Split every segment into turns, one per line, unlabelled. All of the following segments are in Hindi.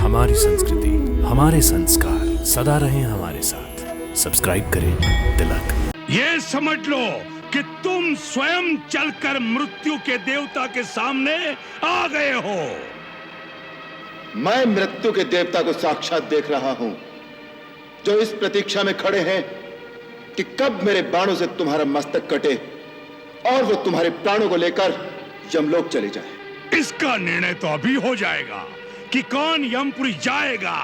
हमारी संस्कृति, हमारे संस्कार सदा रहें हमारे साथ। सब्सक्राइब करें तिलक।
ये समझ लो कि तुम स्वयं चलकर मृत्यु के देवता के सामने आ गए हो।
मैं मृत्यु के देवता को साक्षात देख रहा हूं, जो इस प्रतीक्षा में खड़े हैं कि कब मेरे बाणों से तुम्हारा मस्तक कटे और वो तुम्हारे प्राणों को लेकर यमलोक चले जाए।
इसका निर्णय तो अभी हो जाएगा कि कौन यमपुरी जाएगा।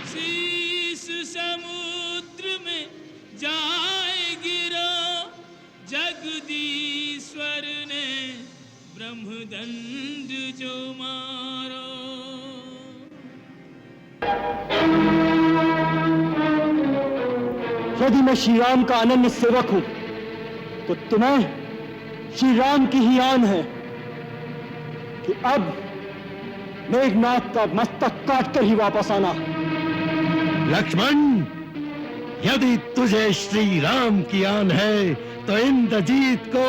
शीश समुद्र में जाए गिरो, जगदीश्वर ने ब्रह्मदंड जो मारो।
यदि मैं श्री राम का अनन्य सेवक हूं, तो तुम्हें श्री राम की ही आन है कि अब मेघनाथ का मस्तक काटकर ही वापस आना।
लक्ष्मण, यदि तुझे श्री राम की आन है तो इंद्रजीत को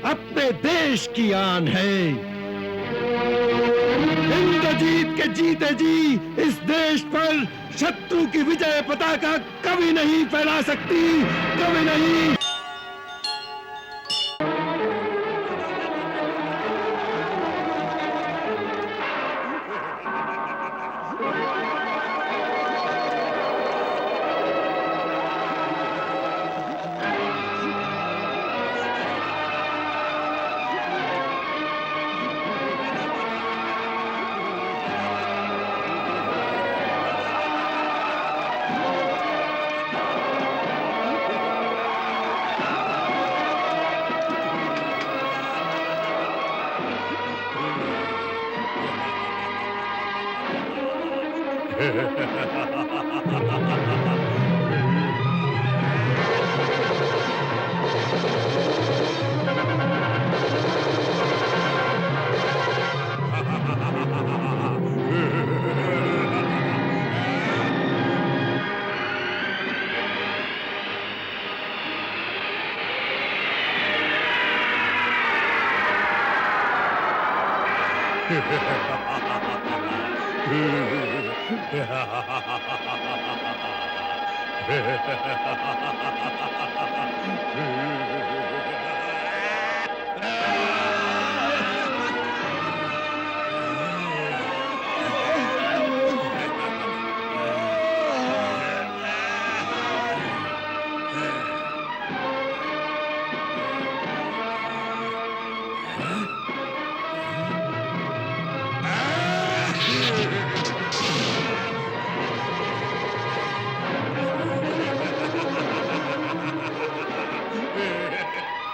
अपने देश की आन है। इंद्रजीत के जीते जी इस देश पर शत्रु की विजय पताका कभी नहीं फैला सकती, कभी नहीं।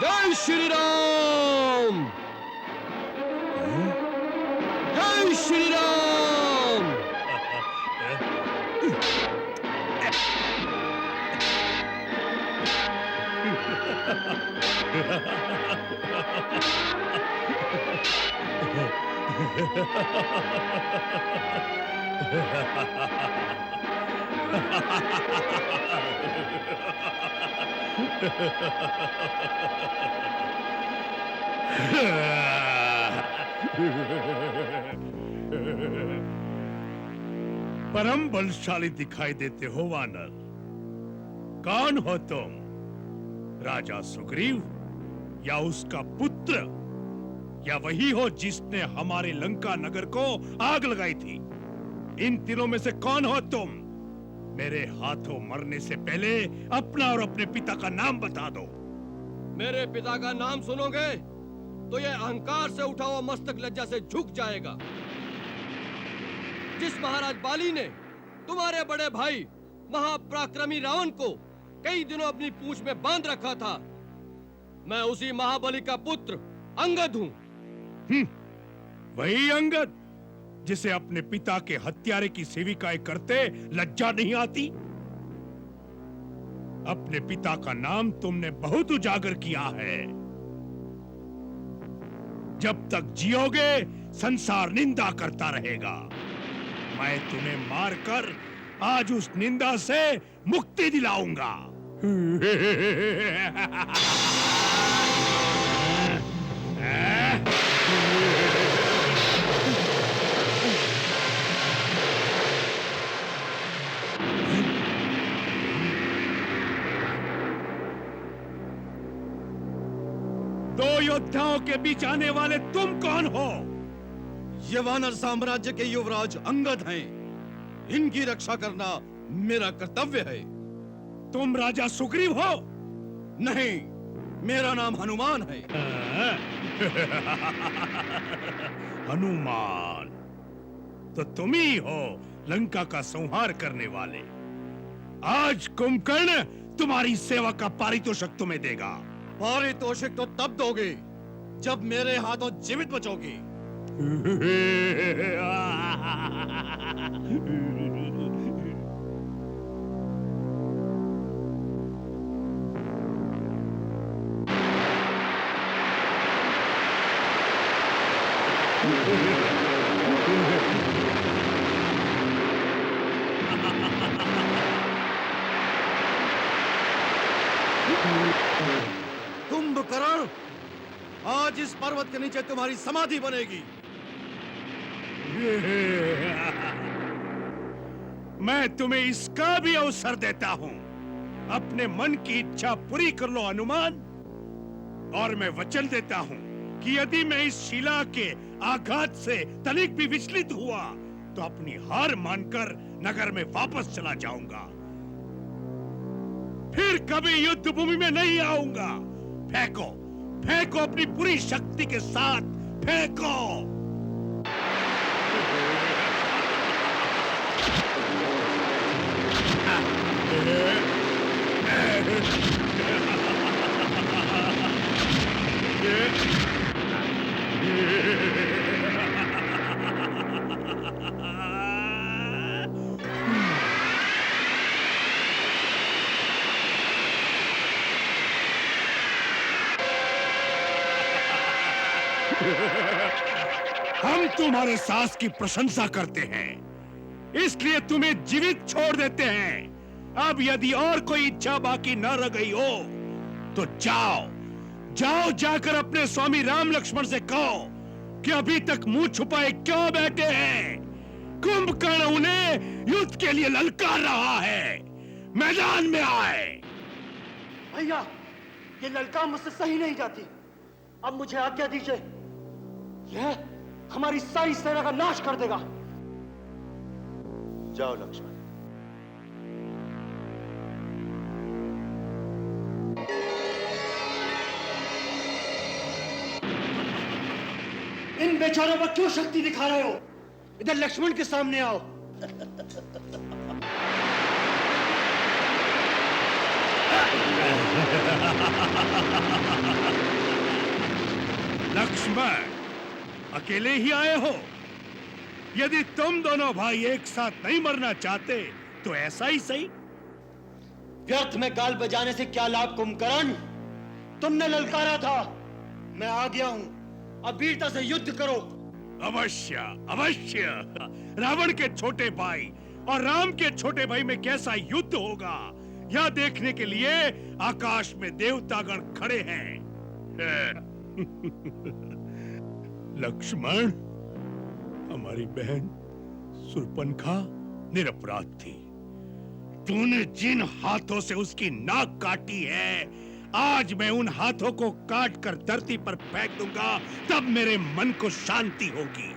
जय श्री राम, जय श्री राम।
परम बलशाली दिखाई देते हो वानर। कौन हो तुम? राजा सुग्रीव या उसका पुत्र, या वही हो जिसने हमारे लंका नगर को आग लगाई थी? इन तीनों में से कौन हो तुम? मेरे हाथों मरने से पहले अपना और अपने पिता का नाम बता दो।
मेरे पिता का नाम सुनोगे तो यह अहंकार से उठा हुआ मस्तक लज्जा से झुक जाएगा। जिस महाराज बाली ने तुम्हारे बड़े भाई महापराक्रमी रावण को कई दिनों अपनी पूंछ में बांध रखा था, मैं उसी महाबली का पुत्र अंगद हूं।
वही अंगद जिसे अपने पिता के हत्यारे की सेविकाएं करते लज्जा नहीं आती? अपने पिता का नाम तुमने बहुत उजागर किया है। जब तक जियोगे संसार निंदा करता रहेगा। मैं तुम्हें मारकर आज उस निंदा से मुक्ति दिलाऊंगा। दो योद्धाओं के बीच आने वाले तुम कौन हो?
ये वानर साम्राज्य के युवराज अंगद हैं। इनकी रक्षा करना मेरा कर्तव्य है।
तुम राजा सुग्रीव हो?
नहीं, मेरा नाम हनुमान है।
हनुमान तो तुम ही हो लंका का संहार करने वाले। आज कुंभकर्ण तुम्हारी सेवा का पारितोषिक तुम्हें देगा।
पारितोषिक तो तब दोगे जब मेरे हाथों जीवित बचोगे। कुंभकर्ण, आज इस पर्वत के नीचे तुम्हारी समाधि बनेगी।
मैं तुम्हें इसका भी अवसर देता हूं। अपने मन की इच्छा पूरी कर लो हनुमान, और मैं वचन देता हूं कि यदि मैं इस शिला के आघात से तनिक भी विचलित हुआ तो अपनी हार मानकर नगर में वापस चला जाऊंगा। फिर कभी युद्ध भूमि में नहीं आऊंगा। फेंको, फेंको अपनी पूरी शक्ति के साथ, फेंको। हम तुम्हारे साहस की प्रशंसा करते हैं, इसलिए तुम्हें जीवित छोड़ देते हैं। अब यदि और कोई इच्छा बाकी न रह गई हो तो जाओ, जाओ जाकर अपने स्वामी राम लक्ष्मण से कहो कि अभी तक मुंह छुपाए क्यों बैठे हैं। कुंभकर्ण उन्हें युद्ध के लिए ललकार रहा है। मैदान में आए।
भैया, ये ललकार मुझसे सही नहीं जाती। अब मुझे आज्ञा दीजिए। यह हमारी सारी सेना का नाश कर देगा।
जाओ लक्ष्मण।
इन बेचारों पर क्यों शक्ति दिखा रहे हो? इधर लक्ष्मण के सामने आओ।
लक्ष्मण, अकेले ही आए हो? यदि तुम दोनों भाई एक साथ नहीं मरना चाहते तो ऐसा ही सही।
व्यर्थ में गाल बजाने से क्या लाभ कुंभकर्ण? तुमने ललकारा था, मैं आ गया हूं। अब वीरता से युद्ध करो।
अवश्य, अवश्य। रावण के छोटे भाई और राम के छोटे भाई में कैसा युद्ध होगा, यह देखने के लिए आकाश में देवतागण खड़े हैं। लक्ष्मण, हमारी बहन शूर्पणखा निरपराध थी। तूने जिन हाथों से उसकी नाक काटी है, आज मैं उन हाथों को काट कर धरती पर फेंक दूंगा, तब मेरे मन को शांति होगी।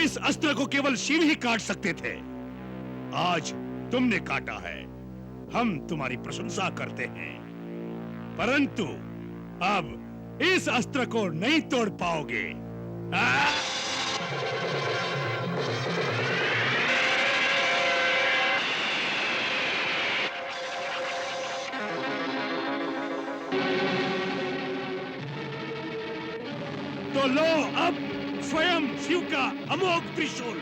इस अस्त्र को केवल शिव ही काट सकते थे। आज तुमने काटा है, हम तुम्हारी प्रशंसा करते हैं, परंतु अब इस अस्त्र को नहीं तोड़ पाओगे। तो लो अब स्वयं शिव का अमोघ त्रिशूल।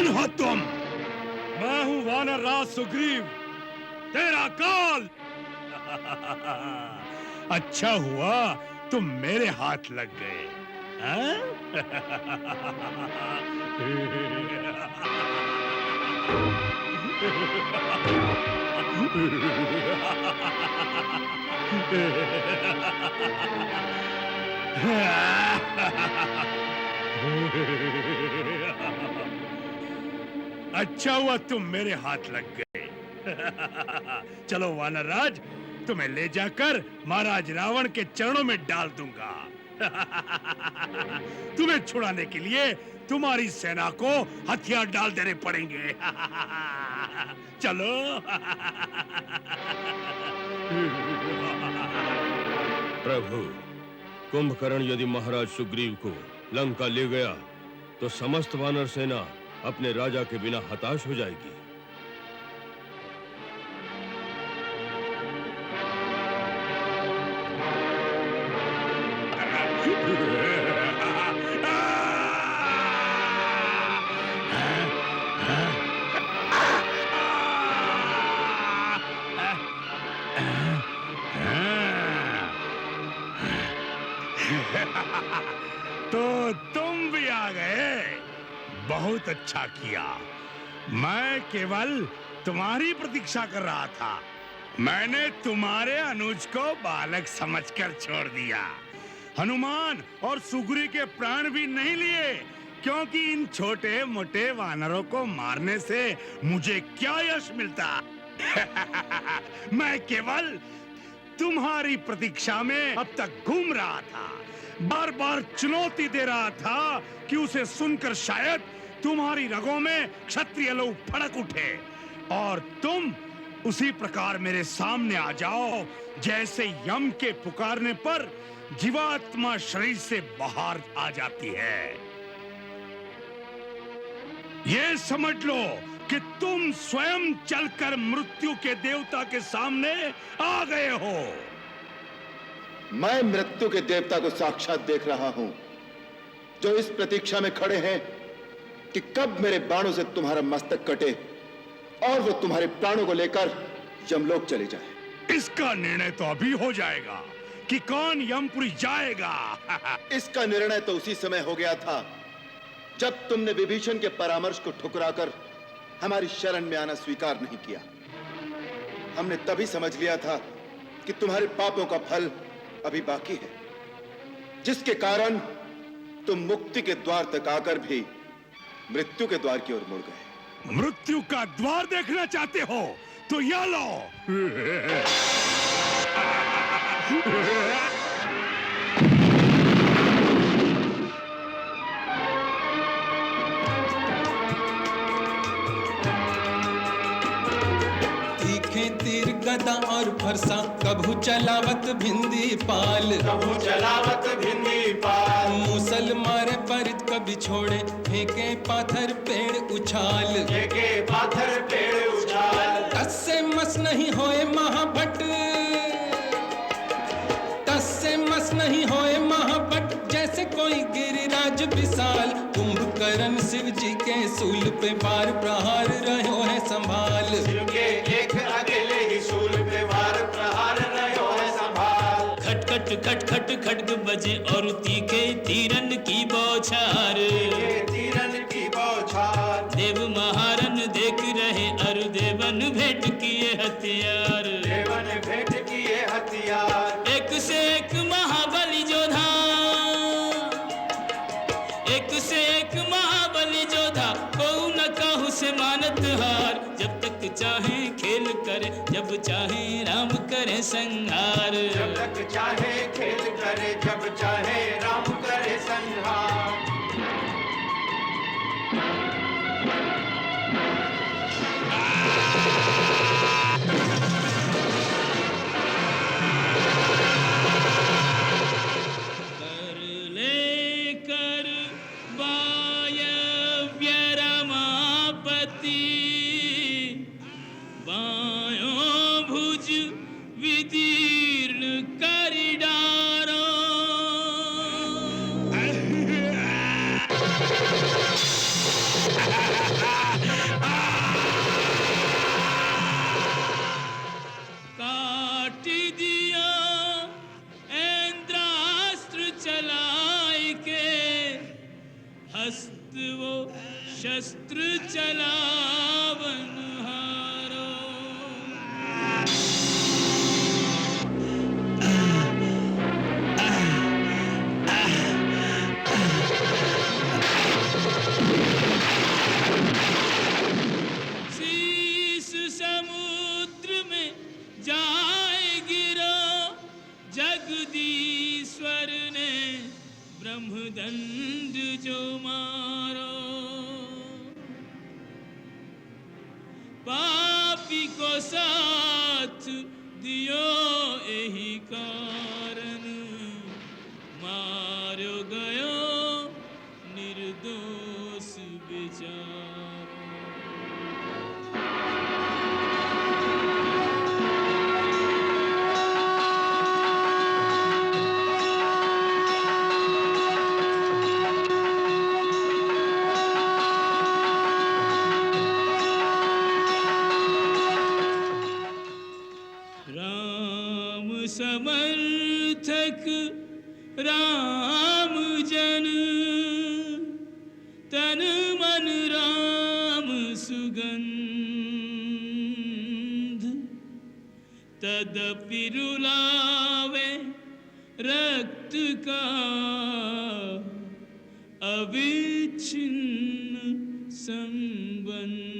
कौन हो तुम? मैं हूं वानर राज सुग्रीव, तेरा काल। अच्छा हुआ तुम मेरे हाथ लग गए, हाँ? अच्छा हुआ तुम मेरे हाथ लग गए। चलो वानर राज, तुम्हें ले जाकर महाराज रावण के चरणों में डाल दूंगा। तुम्हें छुड़ाने के लिए तुम्हारी सेना को हथियार डाल देने पड़ेंगे। चलो।
प्रभु, कुंभकर्ण यदि महाराज सुग्रीव को लंका ले गया तो समस्त वानर सेना अपने राजा के बिना हताश हो जाएगी।
तो तुम भी आ गए, बहुत अच्छा किया। मैं केवल तुम्हारी प्रतीक्षा कर रहा था। मैंने तुम्हारे अनुज को बालक समझकर छोड़ दिया। हनुमान और सुग्रीव के प्राण भी नहीं लिए, क्योंकि इन छोटे मोटे वानरों को मारने से मुझे क्या यश मिलता। मैं केवल तुम्हारी प्रतीक्षा में अब तक घूम रहा था, बार बार चुनौती दे रहा था कि उसे सुनकर शायद तुम्हारी रगों में क्षत्रिय लोग फड़क उठे और तुम उसी प्रकार मेरे सामने आ जाओ, जैसे यम के पुकारने पर जीवात्मा शरीर से बाहर आ जाती है। ये समझ लो कि तुम स्वयं चलकर मृत्यु के देवता के सामने आ गए हो।
मैं मृत्यु के देवता को साक्षात देख रहा हूं, जो इस प्रतीक्षा में खड़े हैं कि कब मेरे बाणों से तुम्हारा मस्तक कटे और वो तुम्हारे प्राणों को लेकर यमलोक चले जाए।
इसका निर्णय तो अभी हो जाएगा कि कौन यमपुरी जाएगा।
इसका निर्णय तो उसी समय हो गया था जब तुमने विभीषण के परामर्श को ठुकराकर हमारी शरण में आना स्वीकार नहीं किया। हमने तभी समझ लिया था कि तुम्हारे पापों का फल अभी बाकी है, जिसके कारण तुम मुक्ति के द्वार तक आकर भी मृत्यु के द्वार की ओर मुड़ गए।
मृत्यु का द्वार देखना चाहते हो तो या लो।
तीखे तीर गदा और फरसा कभू चलावत भिंदी पाल,
कभू चलावत भिंदी पाल।
मूसल मारे परित कभी छोड़े फेंके पाथर पेड़ उछाल,
फेंके पाथर पेड़ उछाल।
तस से मस नहीं होए महाभट, तस से मस नहीं होए महाभट, जैसे कोई गिरिराज विशाल। कुंभकर्ण शिव जी के सूल पे बार प्रहार रहो है संभाल,
शिव के एक अकेले ही सूल पे वार प्रहार रहो है संभाल।
खट खट खट खट खड्ग बजे और तीखे तीरन की बौछार,
ये तीरन की बौछार।
देव महारन देख रहे अरु देवन भेंट किए हथियार,
देवन भेंट किए हथियार।
एक से एक महाबली जोधा, एक से एक महाबली जोधा, कहू न कहू से मानत हार। जब तक चाहे खेल करे, जब चाहे राम करे संहार।
जब तक चाहे खेल करे, जब चाहे राम करे संहार।
कर ले कर वायव्य रमापति, बायों भुज विदीर्ण करि डारो। हस्त वो शस्त्र चलावन हारो। शीस समुद्र में जाए गिरो, जगदीश्वर ने ब्रह्मदंड जो मारो। पापी को साथ दियो यही कारण, मारो गयो निर्दोष बेचारो। राम समर्थक राम जन, तन मन राम सुगंध। तदपि रुलावे रक्त का अविच्छिन्न संबंध।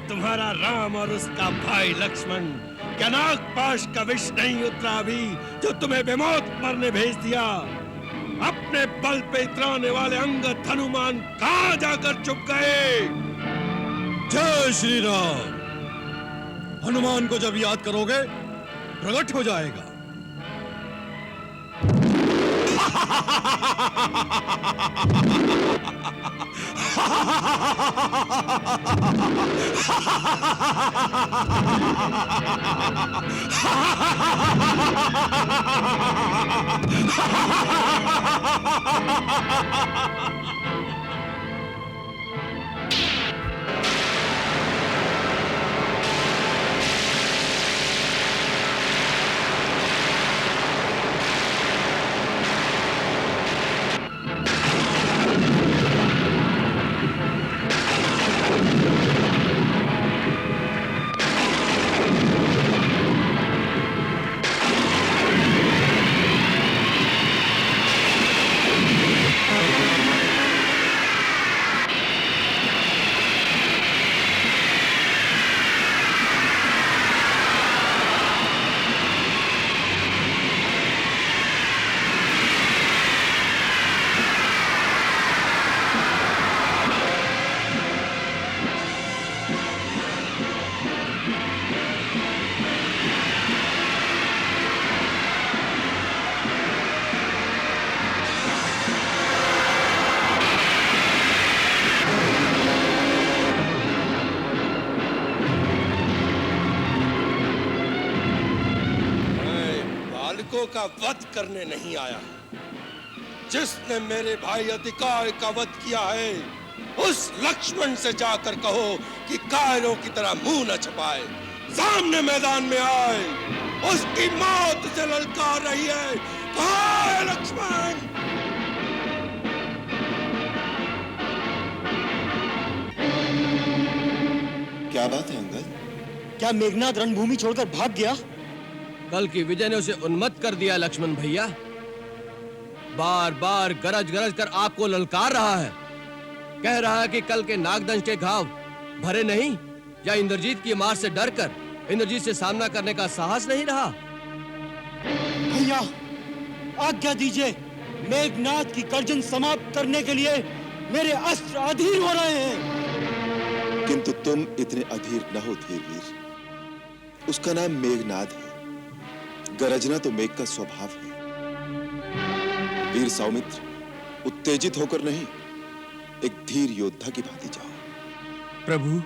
तुम्हारा राम और उसका भाई लक्ष्मण? क्या नागपाश का विष नहीं उतरा अभी जो तुम्हें बेमौत मरने भेज दिया? अपने बल पे इतराने वाले अंगद हनुमान कहां जाकर छुप गए?
जय श्री राम। हनुमान को जब याद करोगे प्रकट हो जाएगा।
का वध करने नहीं आया। जिसने मेरे भाई अधिकार का वध किया है उस लक्ष्मण से जाकर कहो कि कायरों की तरह मुंह न छपाए, सामने मैदान में आए। उसकी मौत से ललकार रही है। कहाँ है लक्ष्मण?
क्या बात है अंगद?
क्या मेघनाद रणभूमि छोड़कर भाग गया?
कल की विजय ने उसे उन्मत्त कर दिया लक्ष्मण भैया। बार बार गरज गरज कर आपको ललकार रहा है। कह रहा है कि कल के नागदंश के घाव भरे नहीं, या इंद्रजीत की मार से डरकर इंद्रजीत से सामना करने का साहस नहीं रहा।
भैया आज्ञा दीजिए, मेघनाद की गर्जन समाप्त करने के लिए मेरे अस्त्र अधीर हो रहे हैं।
किंतु तुम इतने अधीर न हो धीरवीर। उसका नाम मेघनाद है। गरजना तो मेघ का स्वभाव है। वीर सौमित्र, उत्तेजित होकर नहीं, एक धीर योद्धा की भांति जाओ।
प्रभु,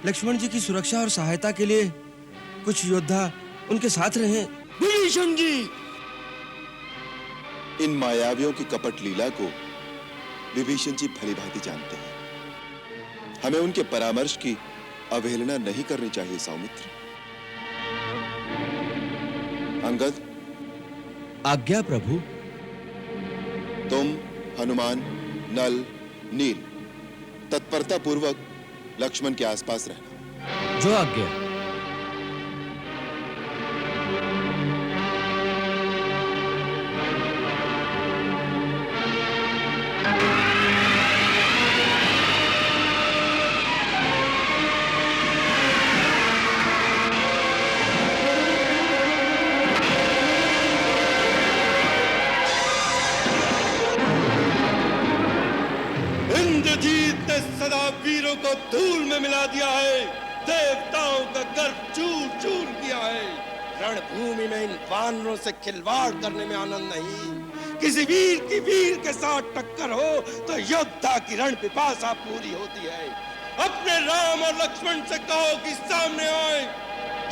लक्ष्मण जी की सुरक्षा और सहायता के लिए कुछ योद्धा उनके साथ रहे।
विभीषण जी!
इन मायावियों की कपट लीला को विभीषण जी भली भांति जानते हैं। हमें उनके परामर्श की अवहेलना नहीं करनी चाहिए सौमित्र। अंगद।
आज्ञा प्रभु।
तुम, हनुमान, नल, नील तत्परता पूर्वक लक्ष्मण के आसपास रहना।
जो आज्ञा।
इंद्रजीत ने सदा वीरों को धूल में मिला दिया है। देवताओं का गर्व चूर चूर किया है। रणभूमि में इन वानरों से खिलवाड़ करने में आनंद नहीं। किसी वीर की वीर के साथ टक्कर हो तो योद्धा की रण पिपासा पूरी होती है। अपने राम और लक्ष्मण से कहो कि सामने आए,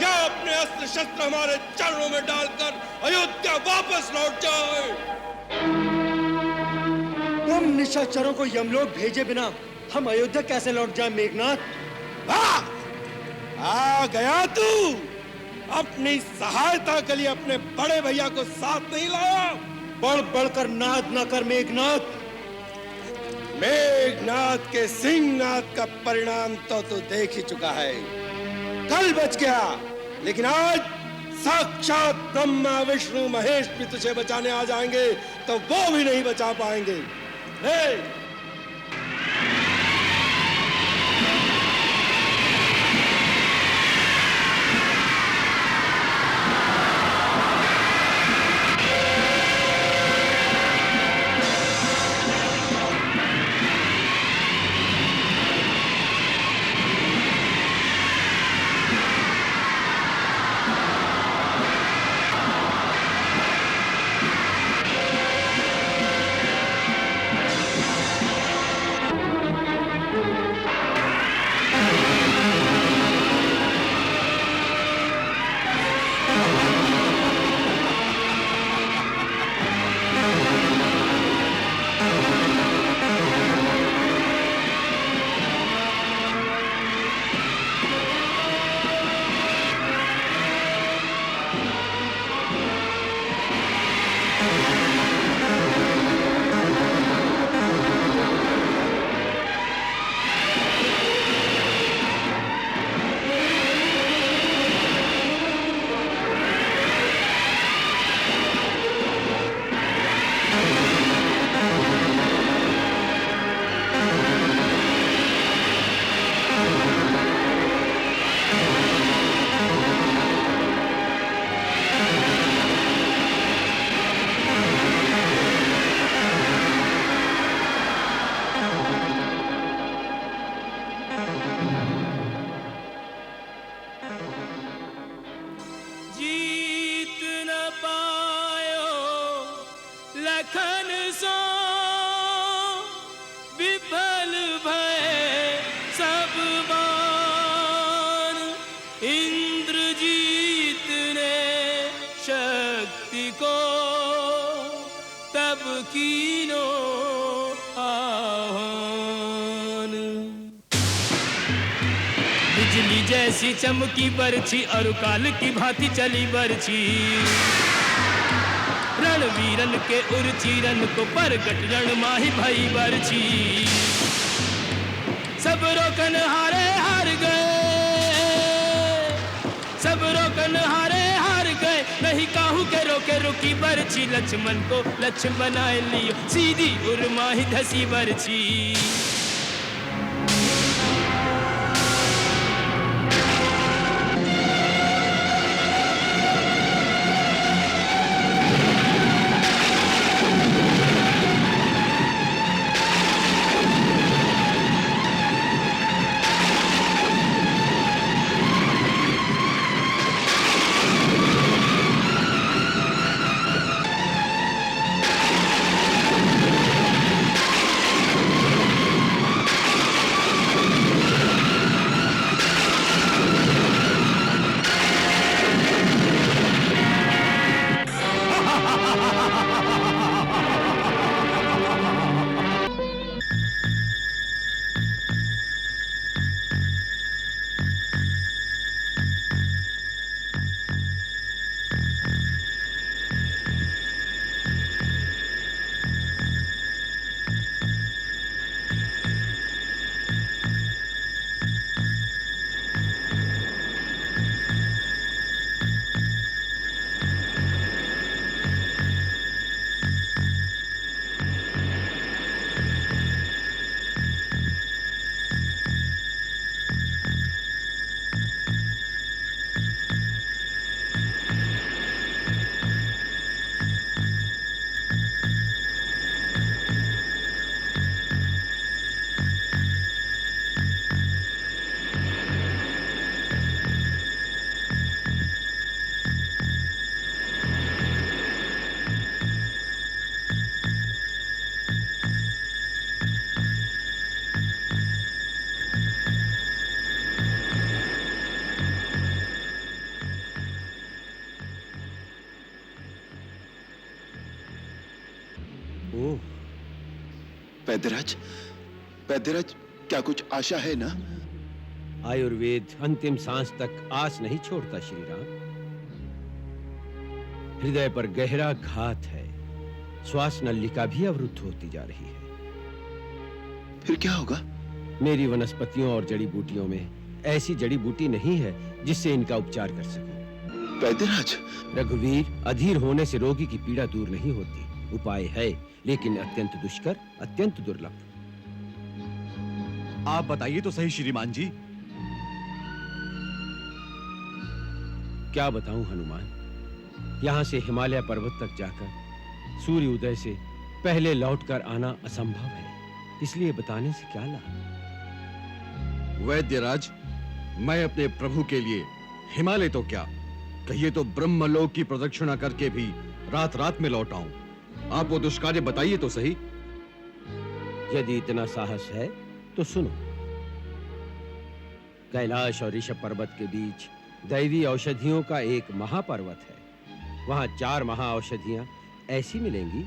या अपने अस्त्र शस्त्र हमारे चरणों में डालकर अयोध्या वापस लौट जाए।
तुम निशाचरों को यमलोक भेजे बिना हम अयोध्या कैसे लौट जाएं मेघनाद?
आ गया तू। अपनी सहायता के लिए अपने बड़े भैया को साथ नहीं लाया।
बढ़ बढ़कर नाद ना कर मेघनाद।
मेघनाद के सिंहनाद का परिणाम तो तू देख ही चुका है। कल बच गया, लेकिन आज साक्षात ब्रह्मा विष्णु महेश भी तुझे बचाने आ जाएंगे तो वो भी नहीं बचा पाएंगे।
लखन सो विफल भय सब बाण, इंद्रजीत ने शक्ति को तब कीनो आह्वान। बिजली जैसी चमकी बरछी और काल की भांति चली बरछी, रणवीरन के उर्चीरन को परगट रण माही भई बरछी। सब रोकन हारे हार गए, सब रोकन हारे हार गए, नहीं काहू के रोके रुकी बरछी, लक्ष्मण को लक्ष्य बनाए लियो, सीधी उर्माही धसी बरछी।
वैद्यराज, वैद्यराज, क्या कुछ आशा है ना?
आयुर्वेद अंतिम सांस तक आस नहीं छोड़ता श्री राम। हृदय पर गहरा घात है, श्वास नलिका भी अवरुद्ध होती जा रही है।
फिर क्या होगा?
मेरी वनस्पतियों और जड़ी बूटियों में ऐसी जड़ी बूटी नहीं है जिससे इनका उपचार कर सकूं।
वैद्यराज,
रघुवीर, अधीर होने से रोगी की पीड़ा दूर नहीं होती। उपाय है, लेकिन अत्यंत दुष्कर, अत्यंत दुर्लभ।
आप बताइए तो सही श्रीमान जी।
क्या बताऊं हनुमान, यहां से हिमालय पर्वत तक जाकर सूर्य उदय से पहले लौटकर आना असंभव है, इसलिए बताने से क्या लाभ।
वैद्यराज, मैं अपने प्रभु के लिए हिमालय तो क्या, कहिए तो ब्रह्मलोक की प्रदक्षिणा करके भी रात रात में लौट आऊं। आप वो दुष्कार्य बताइए तो सही।
यदि इतना साहस है तो सुनो। कैलाश और ऋषभ पर्वत के बीच दैवी औषधियों का एक महापर्वत है। वहां 4 महाऔषधियां ऐसी मिलेंगी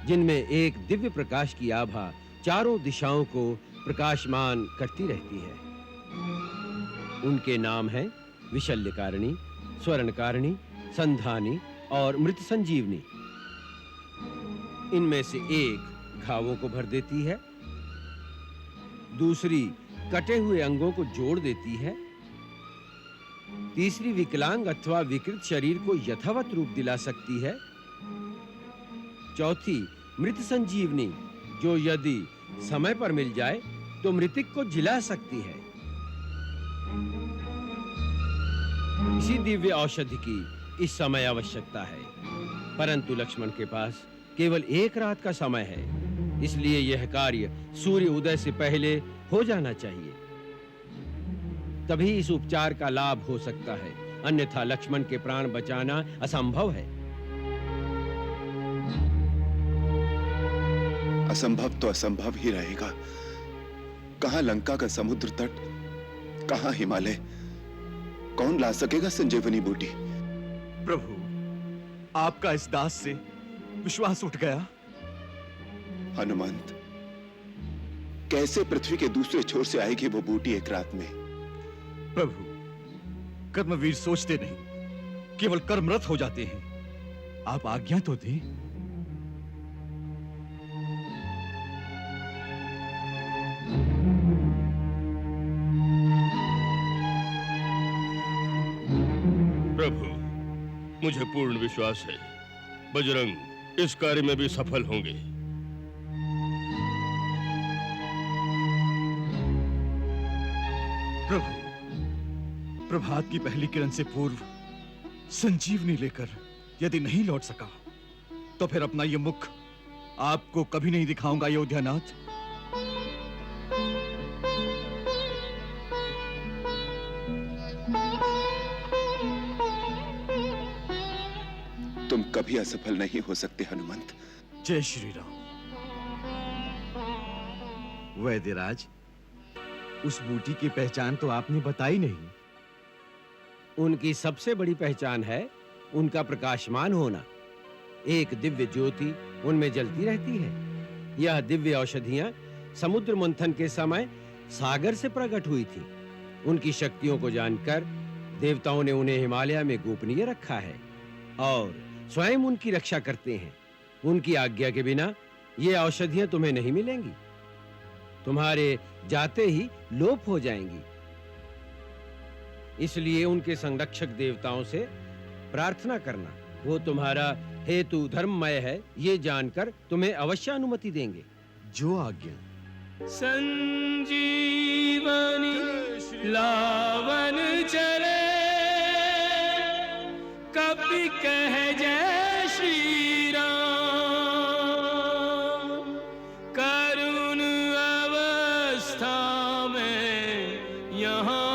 जिनमें एक दिव्य प्रकाश की आभा चारों दिशाओं को प्रकाशमान करती रहती है। उनके नाम हैं विशल्यकारिणी, स्वर्णकारिणी, संधानी और मृत संजीवनी। इनमें से एक घावों को भर देती है, दूसरी कटे हुए अंगों को जोड़ देती है, तीसरी विकलांग अथवा विकृत शरीर को यथावत रूप दिला सकती है, चौथी मृत संजीवनी, जो यदि समय पर मिल जाए तो मृतक को जिला सकती है। इसी दिव्य औषधि की इस समय आवश्यकता है, परंतु लक्ष्मण के पास केवल 1 रात का समय है, इसलिए यह कार्य सूर्य उदय से पहले हो जाना चाहिए। तभी इस उपचार का लाभ हो सकता है, अन्यथा लक्ष्मण के प्राण बचाना असंभव है।
असंभव तो असंभव ही रहेगा। कहां लंका का समुद्र तट, कहां हिमालय, कौन ला सकेगा संजीवनी बूटी?
प्रभु, आपका इस दास से विश्वास उठ गया।
हनुमंत, कैसे पृथ्वी के दूसरे छोर से आएगी वो बूटी 1 रात में?
प्रभु, कर्मवीर सोचते नहीं, केवल कर्मरत हो जाते हैं। आप आज्ञा तो दें।
मुझे पूर्ण विश्वास है बजरंग इस कार्य में भी सफल होंगे।
प्रभु, प्रभात की पहली किरण से पूर्व संजीवनी लेकर यदि नहीं लौट सका तो फिर अपना ये मुख आपको कभी नहीं दिखाऊंगा अयोध्यानाथ।
तुम कभी असफल नहीं हो सकते हनुमंत।
जय श्री राम। वैद्यराज, उस बूटी की पहचान तो आपने बताई नहीं।
उनकी सबसे बड़ी पहचान है उनका प्रकाशमान होना। एक दिव्य ज्योति उनमें जलती रहती है। यह दिव्य औषधियां समुद्र मंथन के समय सागर से प्रकट हुई थी। उनकी शक्तियों को जानकर देवताओं ने उन्हें हिमालय में गोपनीय रखा है और स्वयं उनकी रक्षा करते हैं। उनकी आज्ञा के बिना ये औषधियां तुम्हें नहीं मिलेंगी। तुम्हारे जाते ही लोप हो जाएंगी। इसलिए उनके संरक्षक देवताओं से प्रार्थना करना। वो तुम्हारा हेतु धर्ममय है ये जानकर तुम्हें अवश्य अनुमति देंगे।
जो आज्ञा।
संजीवनी लावन चले कपि कह जय श्री राम। करुण अवस्था में यहाँ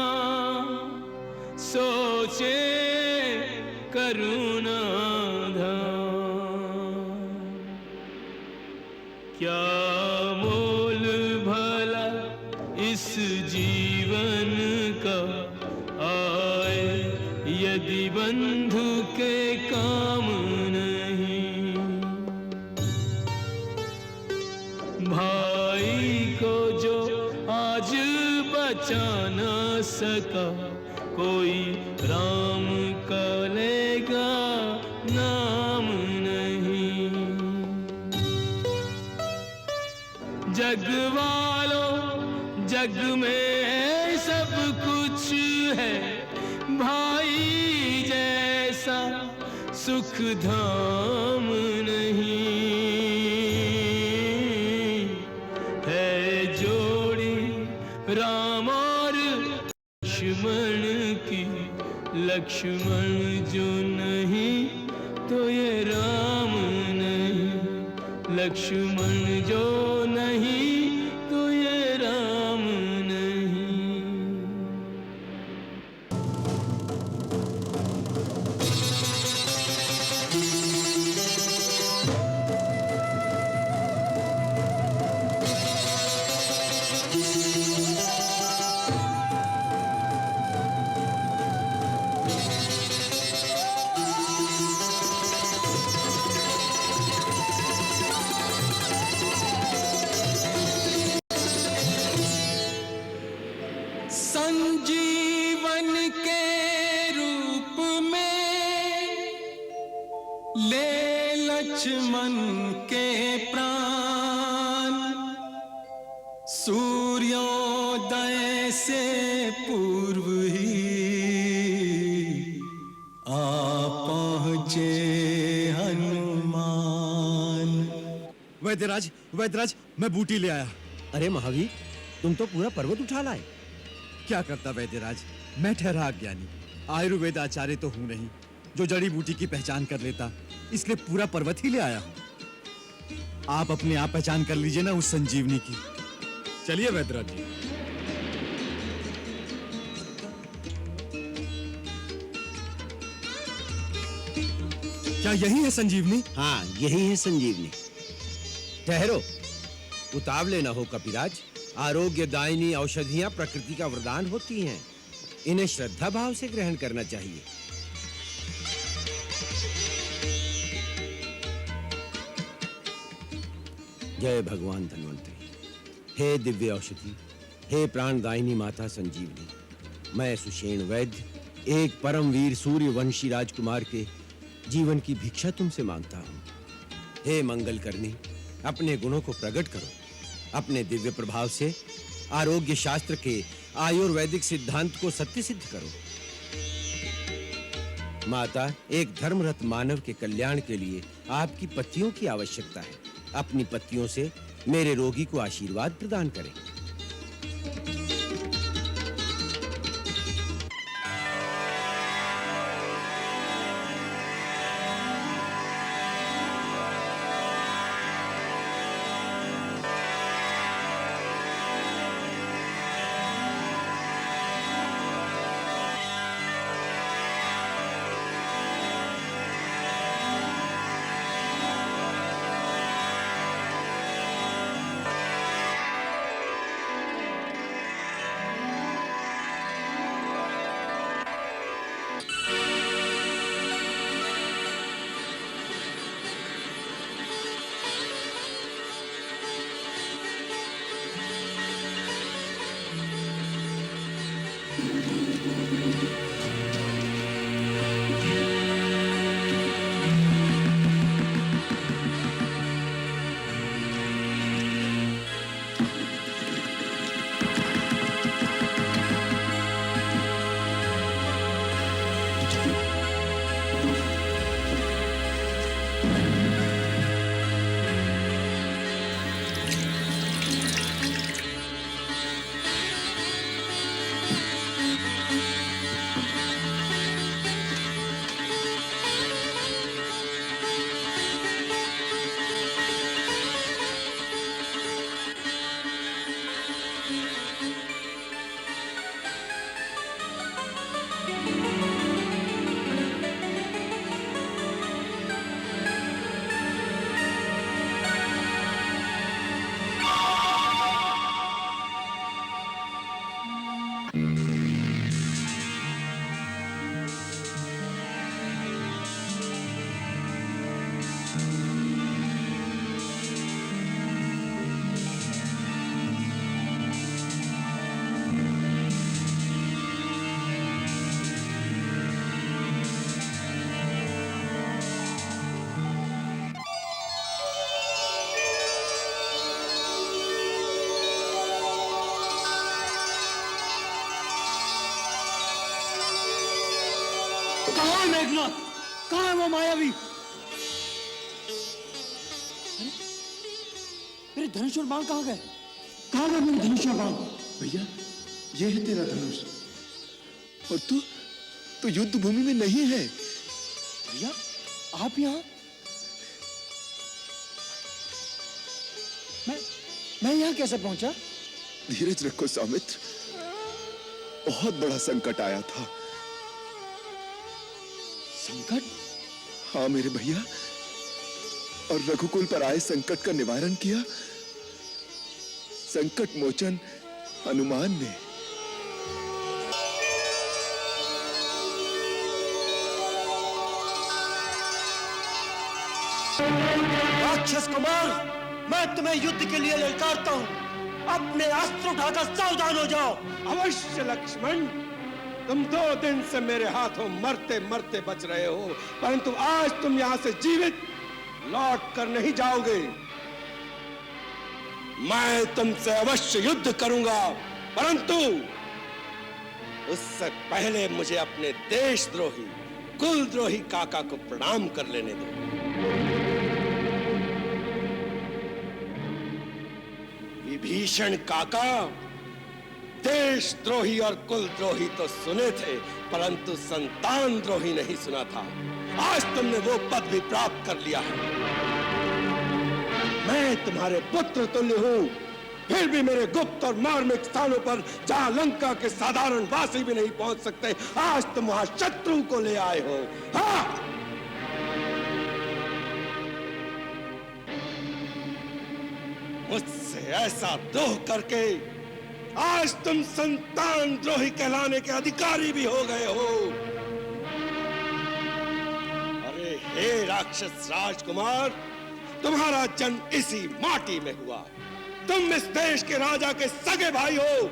सोचे करुणा क्या मोल भला इस जीवन का आए यदि बंधु के काम नहीं। भाई को जो आज बचा न सका कोई राम का लेगा नाम नहीं। जग वालों जग में सब कुछ है भाई जैसा सुख धाम नहीं। है जोड़ी राम और लक्ष्मण की, लक्ष्मण जो नहीं तो ये राम नहीं। लक्ष्मण जो नहीं तो ये राम नहीं।
संजीवन के रूप में ले लक्ष्मण के प्राण। सूर्योदय से पूर्व ही आ पहुंचे हनुमान।
वैद्यराज, वैद्यराज, मैं बूटी ले आया।
अरे महावीर, तुम तो पूरा पर्वत उठा लाए।
क्या करता वैद्यराज, मैं ठहरा अज्ञानी। आयुर्वेद आचार्य तो हूं नहीं जो जड़ी बूटी की पहचान कर लेता, इसलिए पूरा पर्वत ही ले आया हूं। आप अपने आप पहचान कर लीजिए ना उस संजीवनी की। चलिए वैद्यराज जी। क्या यही है संजीवनी?
हाँ, यही है संजीवनी। ठहरो, उतावले न हो कपिराज। आरोग्यदायिनी औषधियां प्रकृति का वरदान होती हैं। इन्हें श्रद्धा भाव से ग्रहण करना चाहिए। जय भगवान धन्वंतरी। हे दिव्य औषधि, हे प्राणदायिनी माता संजीवनी, मैं सुषेण वैद्य एक परमवीर सूर्यवंशी राजकुमार के जीवन की भिक्षा तुमसे मांगता हूं। हे मंगल करनी, अपने गुणों को प्रकट करो। अपने दिव्य प्रभाव से आरोग्य शास्त्र के आयुर्वैदिक सिद्धांत को सत्य सिद्ध करो। माता, एक धर्मरत मानव के कल्याण के लिए आपकी पत्तियों की आवश्यकता है। अपनी पत्तियों से मेरे रोगी को आशीर्वाद प्रदान करें।
कहाँ है मेघनाथ? कहाँ है वो मायावी? अरे मेरे धनुष और बाण कहाँ गए? कहाँ गए मेरे धनुष और बाण?
भैया, ये है तेरा धनुष और तू युद्ध भूमि में नहीं है।
भैया, आप यहाँ? मैं यहाँ कैसे पहुंचा?
धीरज रखो सौमित्र, बहुत बड़ा संकट आया था।
संकट?
हाँ मेरे भैया, और रघुकुल पर आए संकट का निवारण किया संकट मोचन हनुमान ने।
राक्षस कुमार, मैं तुम्हें युद्ध के लिए ललकारता हूँ। अपने अस्त्र उठाकर सावधान हो जाओ।
अवश्य लक्ष्मण, तुम 2 दिन से मेरे हाथों मरते मरते बच रहे हो, परंतु आज तुम यहाँ से जीवित लौट कर नहीं जाओगे। मैं तुमसे अवश्य युद्ध करूंगा, परंतु उससे पहले मुझे अपने देशद्रोही कुलद्रोही काका को प्रणाम कर लेने दो। विभीषण काका, देशद्रोही और कुलद्रोही तो सुने थे, परंतु संतान द्रोही नहीं सुना था। आज तुमने वो पद भी प्राप्त कर लिया है। मैं तुम्हारे पुत्र तुल्य हूं, फिर भी मेरे गुप्त और मार्मिक स्थानों पर जहां लंका के साधारण वासी भी नहीं पहुंच सकते, आज तुम वहां शत्रु को ले आए हो। हाँ, मुझसे ऐसा द्रोह करके आज तुम संतान द्रोही कहलाने के अधिकारी भी हो गए हो। अरे हे राक्षस राजकुमार, तुम्हारा जन्म इसी माटी में हुआ। तुम इस देश के राजा के सगे भाई हो,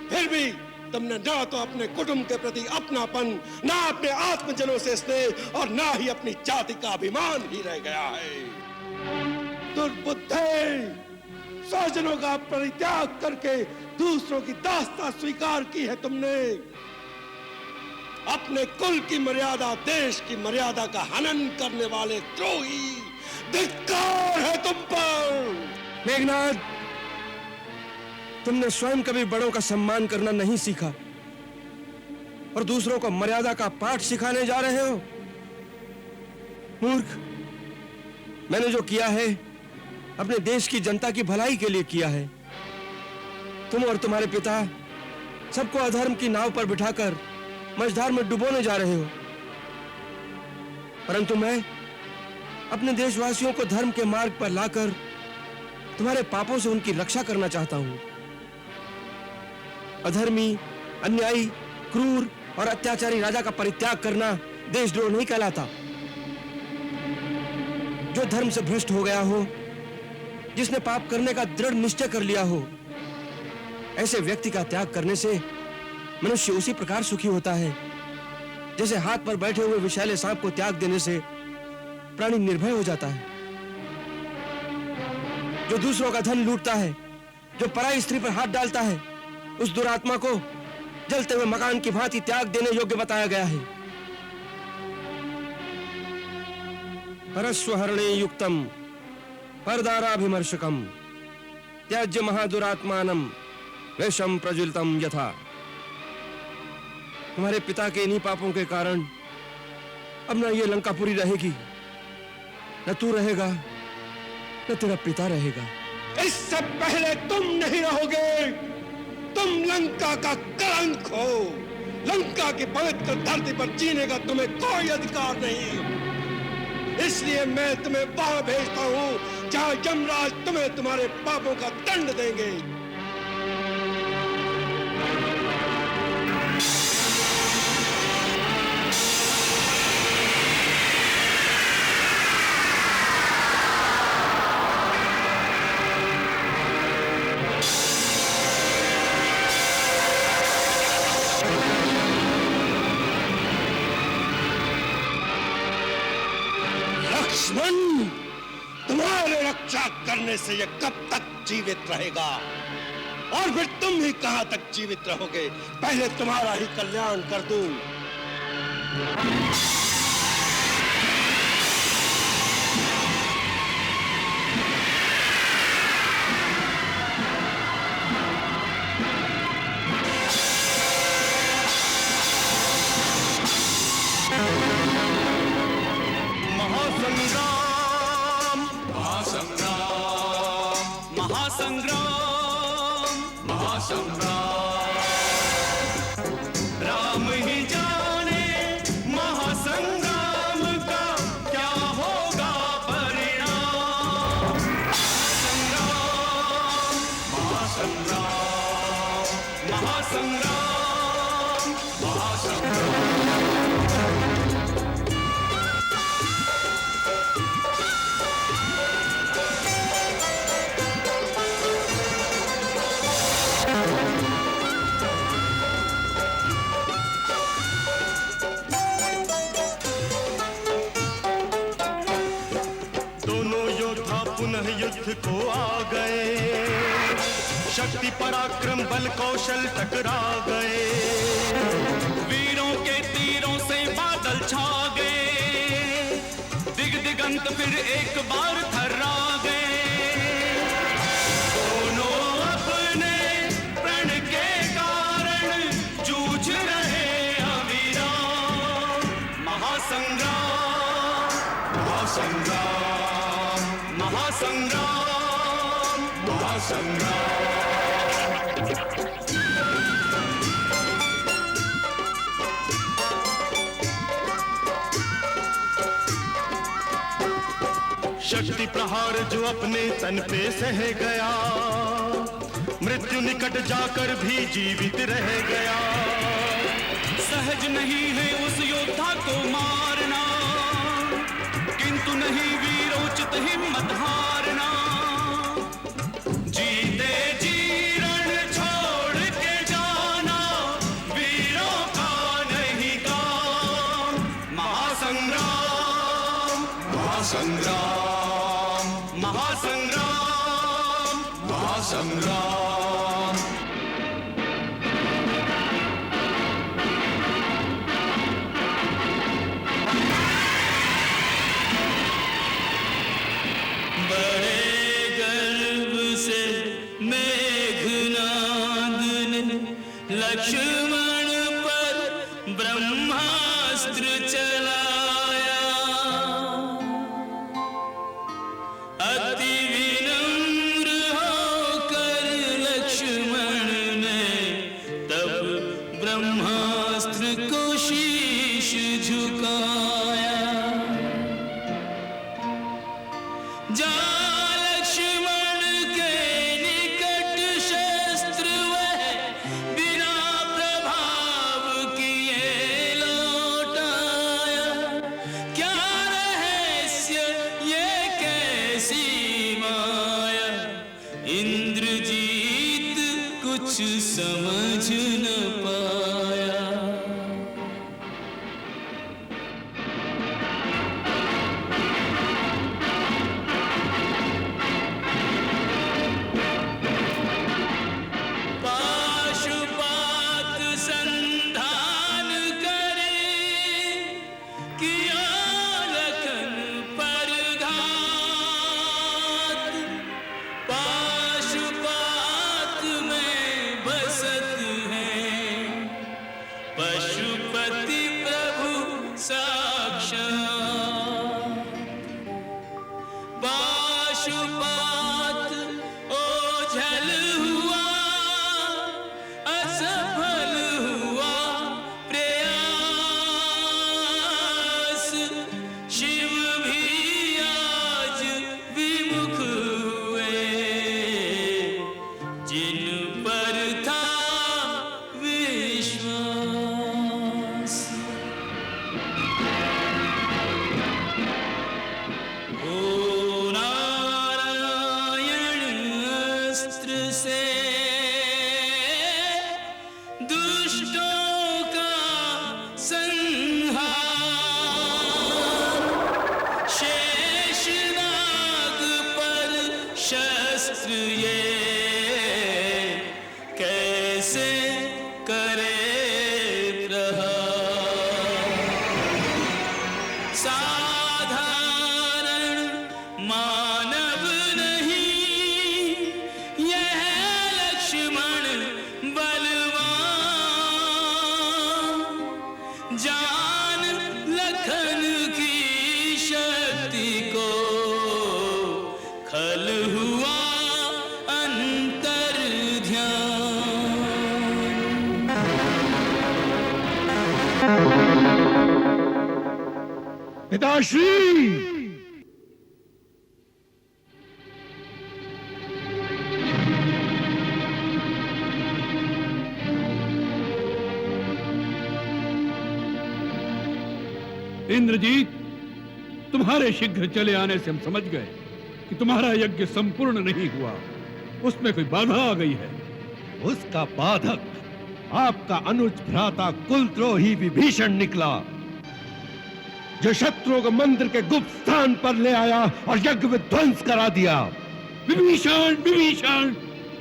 फिर भी तुमने ना तो अपने कुटुंब के प्रति अपनापन, ना अपने आत्मजनों से स्नेह और ना ही अपनी जाति का अभिमान ही रह गया है। दुर्बुद्धे, स्वजनों का परित्याग करके दूसरों की दास्ता स्वीकार की है तुमने। अपने कुल की मर्यादा, देश की मर्यादा का हनन करने वाले द्रोही, धिक्कार है तुम पर।
मेघनाथ, तुमने स्वयं कभी बड़ों का सम्मान करना नहीं सीखा और दूसरों को मर्यादा का पाठ सिखाने जा रहे हो। मूर्ख, मैंने जो किया है अपने देश की जनता की भलाई के लिए किया है। तुम और तुम्हारे पिता सबको अधर्म की नाव पर बिठाकर मझधार में डुबोने जा रहे हो, परंतु मैं अपने देशवासियों को धर्म के मार्ग पर लाकर तुम्हारे पापों से उनकी रक्षा करना चाहता हूं। अधर्मी, अन्यायी, क्रूर और अत्याचारी राजा का परित्याग करना देशद्रोह नहीं कहलाता। जो धर्म से भ्रष्ट हो गया हो, जिसने पाप करने का दृढ़ निश्चय कर लिया हो, ऐसे व्यक्ति का त्याग करने से मनुष्य उसी प्रकार सुखी होता है जैसे हाथ पर बैठे हुए विषैले सांप को त्याग देने से प्राणी निर्भय हो जाता है। जो दूसरों का धन लूटता है, जो पराई स्त्री पर हाथ डालता है, उस दुरात्मा को जलते हुए मकान की भांति त्याग देने योग्य बताया गया है। परस्वहरणे युक्तम परदाराभिमर्शकम त्याज्य महादुरात्मानम वेशम प्रज्वलितम यथा। तुम्हारे पिता के इन्हीं पापों के कारण अब न ये लंकापुरी रहेगी, न तू रहेगा, न तेरा पिता रहेगा।
इससे पहले तुम नहीं रहोगे। तुम लंका का कलंक हो। लंका की पवित्र धरती पर जीने का तुम्हें कोई अधिकार नहीं। इसलिए मैं तुम्हें वहां भेजता हूं जहां यमराज तुम्हें तुम्हारे पापों का दंड देंगे। लक्ष्मण, तुम्हारे रक्षा करने से यह कब तक जीवित रहेगा और फिर तुम ही कहां तक जीवित रहोगे। पहले तुम्हारा ही कल्याण कर दूं।
महासंग्राम, महासंग्राम, महासंग्राम, महासंग्राम। राम ही जाने महासंग्राम का क्या होगा परिणाम। महासंग्राम, महासंग्राम, महासंग्राम।
युद्ध को आ गए, शक्ति पराक्रम बल कौशल टकरा गए।
वीरों के तीरों से बादल छा गए, दिग दिगंत फिर एक बार थर्रा गए। दोनों अपने प्रण के कारण जूझ रहे अविराम। महासंग्राम, महासंग्राम, महासंग्राम, महासंग्राम।
शक्ति प्रहार जो अपने तन पे सह गया, मृत्यु निकट जाकर भी जीवित रह गया।
सहज नहीं है उस योद्धा को मारना, किंतु नहीं वीरोचित हिम्मत हारना। जीते जी रण छोड़ के जाना वीरों का नहीं काम। महासंग्राम, महासंग्राम, महासंग्राम, महासंग्राम। लक्ष्मण पर ब्रह्मास्त्र चलाया। अति विनम्र होकर लक्ष्मण ने तब ब्रह्मास्त्र को शीश झुकाया। जा लक्ष्मण के निकट शस्त्र वह बिना प्रभाव किए लौटाया। क्या रहस्य ये कैसी माया, इंद्रजीत कुछ समझ न पाया। पाशुपात संधान करे किया लखन पर घात। पाशुपात में बसत है पशुपति प्रभु साक्षात। पाशुपात ओझल हुआ, असफल हुआ प्रयास। शिव भी आज विमुख हुए जिन पर था विश्वास। ओ नारायण अस्त्र से दुष्टों का संहार। शेषनाग पर शस्त्र ये कैसे करे प्रहार। साधारण मानव नहीं यह लक्ष्मण बलवान। जान लखन की शक्ति को खल हुआ अंतर
पिताश्री, इंद्रजीत, तुम्हारे शीघ्र चले आने से हम समझ गए कि तुम्हारा यज्ञ संपूर्ण नहीं हुआ, उसमें कोई बाधा आ गई है।
उसका बाधक आपका अनुज भ्राता कुलद्रोही विभीषण निकला, जो शत्रुओं को मंदिर के गुप्त स्थान पर ले आया और यज्ञ विध्वंस करा दिया।
विभीषण, विभीषण,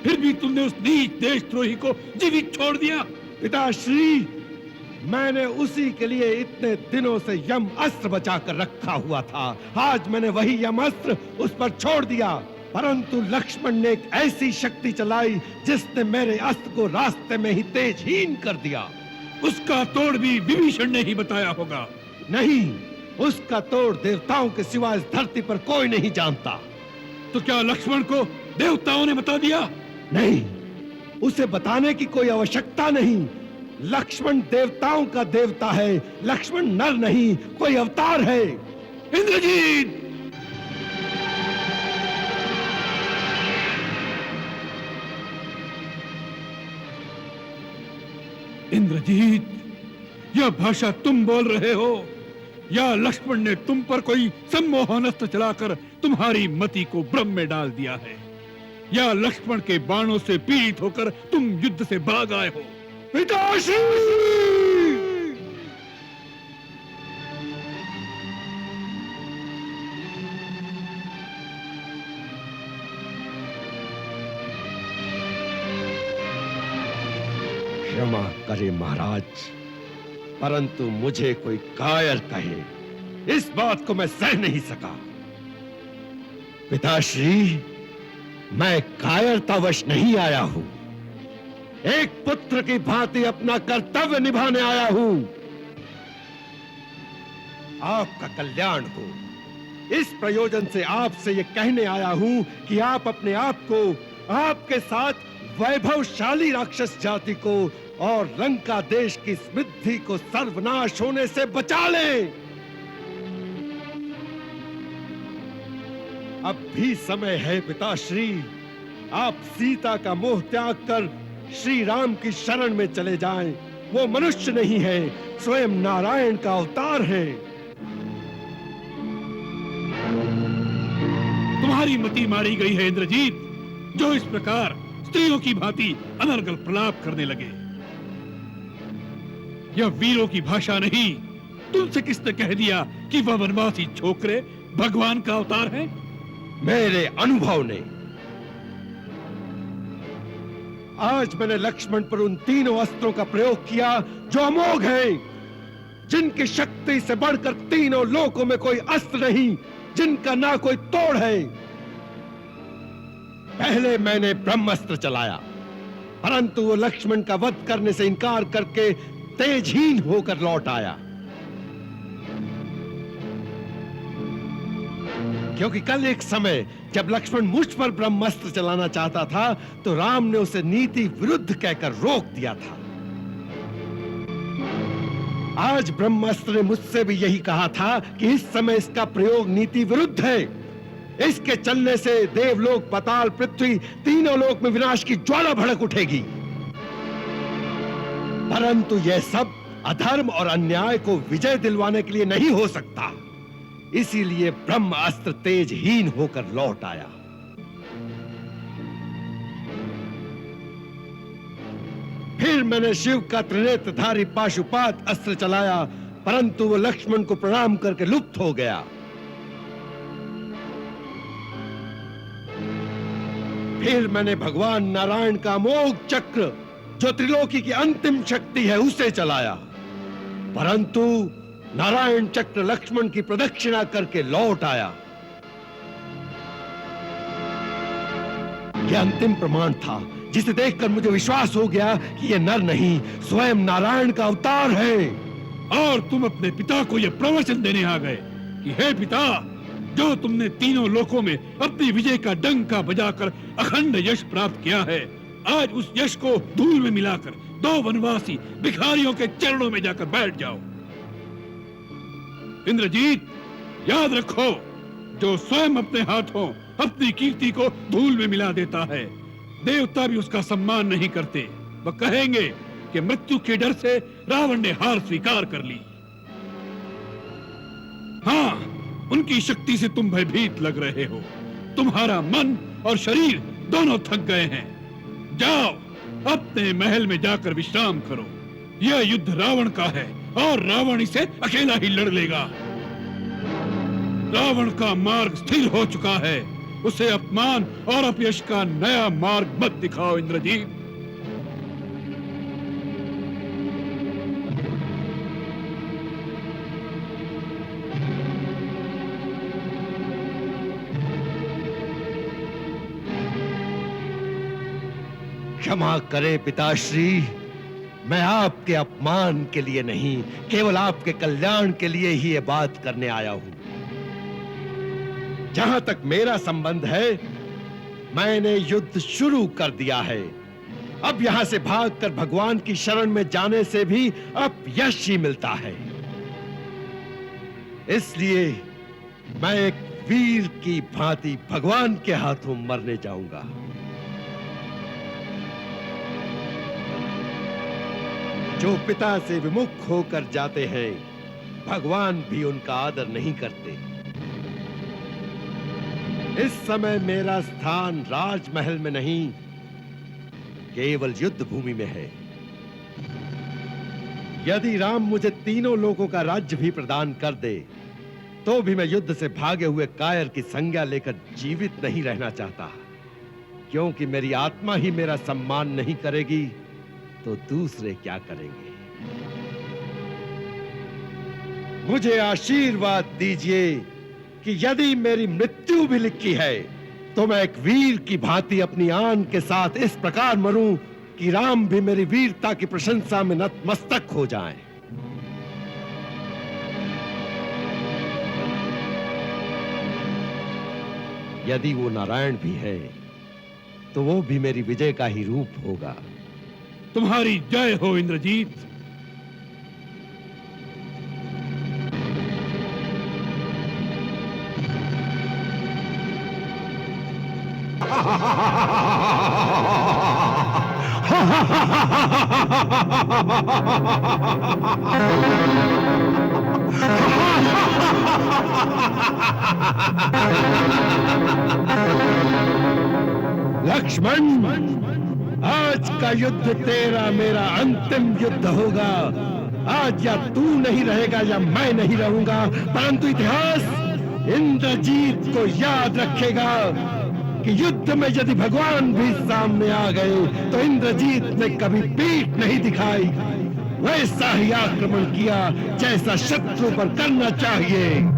फिर भी तुमने उस नीच देशद्रोही को जीवित छोड़ दिया।
पिताश्री, मैंने उसी के लिए इतने दिनों से यम अस्त्र बचा कर रखा हुआ था। आज मैंने वही यम अस्त्र उस पर छोड़ दिया, परंतु लक्ष्मण ने एक ऐसी शक्ति चलाई जिसने मेरे अस्त्र को रास्ते में ही तेजहीन कर दिया।
उसका तोड़ भी विभीषण ने ही बताया होगा।
नहीं, उसका तोड़ देवताओं के सिवा इस धरती पर कोई नहीं जानता।
तो क्या लक्ष्मण को देवताओं ने बता दिया?
नहीं, उसे बताने की कोई आवश्यकता नहीं। लक्ष्मण देवताओं का देवता है, लक्ष्मण नर नहीं, कोई अवतार है।
इंद्रजीत, इंद्रजीत, यह भाषा तुम बोल रहे हो या लक्ष्मण ने तुम पर कोई सम्मोहनस्त्र चलाकर तुम्हारी मति को भ्रम में डाल दिया है, या लक्ष्मण के बाणों से पीड़ित होकर तुम युद्ध से भाग आए हो? पिताश्री!
क्षमा करे महाराज, परंतु मुझे कोई कायर कहे, इस बात को मैं सह नहीं सका। पिताश्री, मैं कायरतावश नहीं आया हूं। एक पुत्र की भांति अपना कर्तव्य निभाने आया हूं। आपका कल्याण हो, इस प्रयोजन से आपसे यह कहने आया हूं कि आप अपने आप को, आपके साथ वैभवशाली राक्षस जाति को और लंका देश की समृद्धि को सर्वनाश होने से बचा लें। अब भी समय है पिताश्री, आप सीता का मोह त्याग कर श्री राम की शरण में चले जाएं। वो मनुष्य नहीं है, स्वयं नारायण का अवतार है।
तुम्हारी मति मारी गई है इंद्रजीत, जो इस प्रकार स्त्रियों की भांति अनर्गल प्रलाप करने लगे। यह वीरों की भाषा नहीं। तुमसे किसने कह दिया कि वह वनवासी छोकरे भगवान का अवतार है?
मेरे अनुभव ने। आज मैंने लक्ष्मण पर उन तीनों अस्त्रों का प्रयोग किया जो अमोघ हैं, जिनकी शक्ति से बढ़कर तीनों लोकों में कोई अस्त्र नहीं, जिनका ना कोई तोड़ है। पहले मैंने ब्रह्मास्त्र चलाया, परंतु वो लक्ष्मण का वध करने से इनकार करके तेजहीन होकर लौट आया। क्योंकि कल एक समय जब लक्ष्मण मुझ पर ब्रह्मास्त्र चलाना चाहता था, तो राम ने उसे नीति विरुद्ध कहकर रोक दिया था। आज ब्रह्मास्त्र ने मुझसे भी यही कहा था कि इस समय इसका प्रयोग नीति विरुद्ध है। इसके चलने से देवलोक, पाताल, पृथ्वी, तीनों लोक में विनाश की ज्वाला भड़क उठेगी। परंतु यह सब अधर्म और अन्याय को विजय दिलवाने के लिए नहीं हो सकता। इसीलिए ब्रह्मास्त्र तेजहीन होकर लौट आया। फिर मैंने शिव का त्रिनेत्रधारी पाशुपात अस्त्र चलाया, परंतु वो लक्ष्मण को प्रणाम करके लुप्त हो गया। फिर मैंने भगवान नारायण का अमोघ चक्र, जो त्रिलोकी की अंतिम शक्ति है, उसे चलाया, परंतु नारायण चक्र लक्ष्मण की प्रदक्षिणा करके लौट आया। यह अंतिम प्रमाण था, जिसे देखकर मुझे विश्वास हो गया कि यह नर नहीं, स्वयं नारायण का अवतार है।
और तुम अपने पिता को यह प्रवचन देने आ गए कि हे पिता, जो तुमने तीनों लोकों में अपनी विजय का डंका बजाकर अखंड यश प्राप्त किया है, आज उस यश को धूल में मिलाकर दो वनवासी भिखारियों के चरणों में जाकर बैठ जाओ। इंद्रजीत, याद रखो, जो स्वयं अपने हाथों अपनी कीर्ति को धूल में मिला देता है, देवता भी उसका सम्मान नहीं करते। वह कहेंगे कि मृत्यु के डर से रावण ने हार स्वीकार कर ली। हाँ, उनकी शक्ति से तुम भयभीत लग रहे हो। तुम्हारा मन और शरीर दोनों थक गए हैं। जाओ, अपने महल में जाकर विश्राम करो। यह युद्ध रावण का है और रावण इसे अकेला ही लड़ लेगा। रावण का मार्ग स्थिर हो चुका है, उसे अपमान और अपयश का नया मार्ग मत दिखाओ इंद्रजीत।
क्षमा करें पिताश्री, मैं आपके अपमान के लिए नहीं, केवल आपके कल्याण के लिए ही ये बात करने आया हूं। जहां तक मेरा संबंध है, मैंने युद्ध शुरू कर दिया है। अब यहां से भागकर भगवान की शरण में जाने से भी अपयश ही मिलता है। इसलिए मैं एक वीर की भांति भगवान के हाथों मरने जाऊंगा। जो पिता से विमुख होकर जाते हैं, भगवान भी उनका आदर नहीं करते। इस समय मेरा स्थान राजमहल में नहीं, केवल युद्ध भूमि में है। यदि राम मुझे तीनों लोगों का राज्य भी प्रदान कर दे, तो भी मैं युद्ध से भागे हुए कायर की संज्ञा लेकर जीवित नहीं रहना चाहता। क्योंकि मेरी आत्मा ही मेरा सम्मान नहीं करेगी, तो दूसरे क्या करेंगे? मुझे आशीर्वाद दीजिए कि यदि मेरी मृत्यु भी लिखी है, तो मैं एक वीर की भांति अपनी आन के साथ इस प्रकार मरूं कि राम भी मेरी वीरता की प्रशंसा में नतमस्तक हो जाएं। यदि वो नारायण भी है तो वो भी मेरी विजय का ही रूप होगा।
तुम्हारी जय हो इंद्रजीत।
लक्ष्मण, आज का युद्ध तेरा मेरा अंतिम युद्ध होगा। आज या तू नहीं रहेगा या मैं नहीं रहूंगा, परंतु इतिहास इंद्रजीत को याद रखेगा कि युद्ध में यदि भगवान भी सामने आ गए तो इंद्रजीत ने कभी पीठ नहीं दिखाई, वैसा ही आक्रमण किया जैसा शत्रु पर करना चाहिए।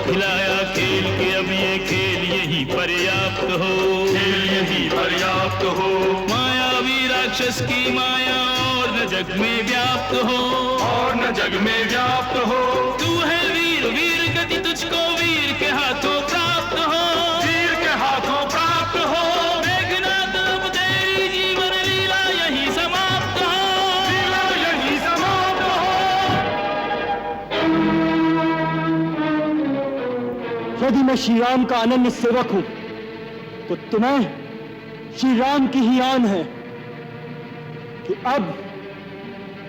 खिलाया खेल के अब ये खेल यही पर्याप्त हो, खेल यही पर्याप्त हो। मायावी राक्षस की माया और न जग में व्याप्त हो, और न जग में व्याप्त हो। तू है वीर, वीर गति तुझको वीर के हाथों प्राप्त हो, वीर के हाथों प्राप्त हो। मेघनाद अब तेरी जीवन लीला यही समाप्त हो, लीला यही समाप्त हो।
यदि मैं श्री राम का अनन्य सेवक हूं तो तुम्हें श्री राम की ही आन है कि अब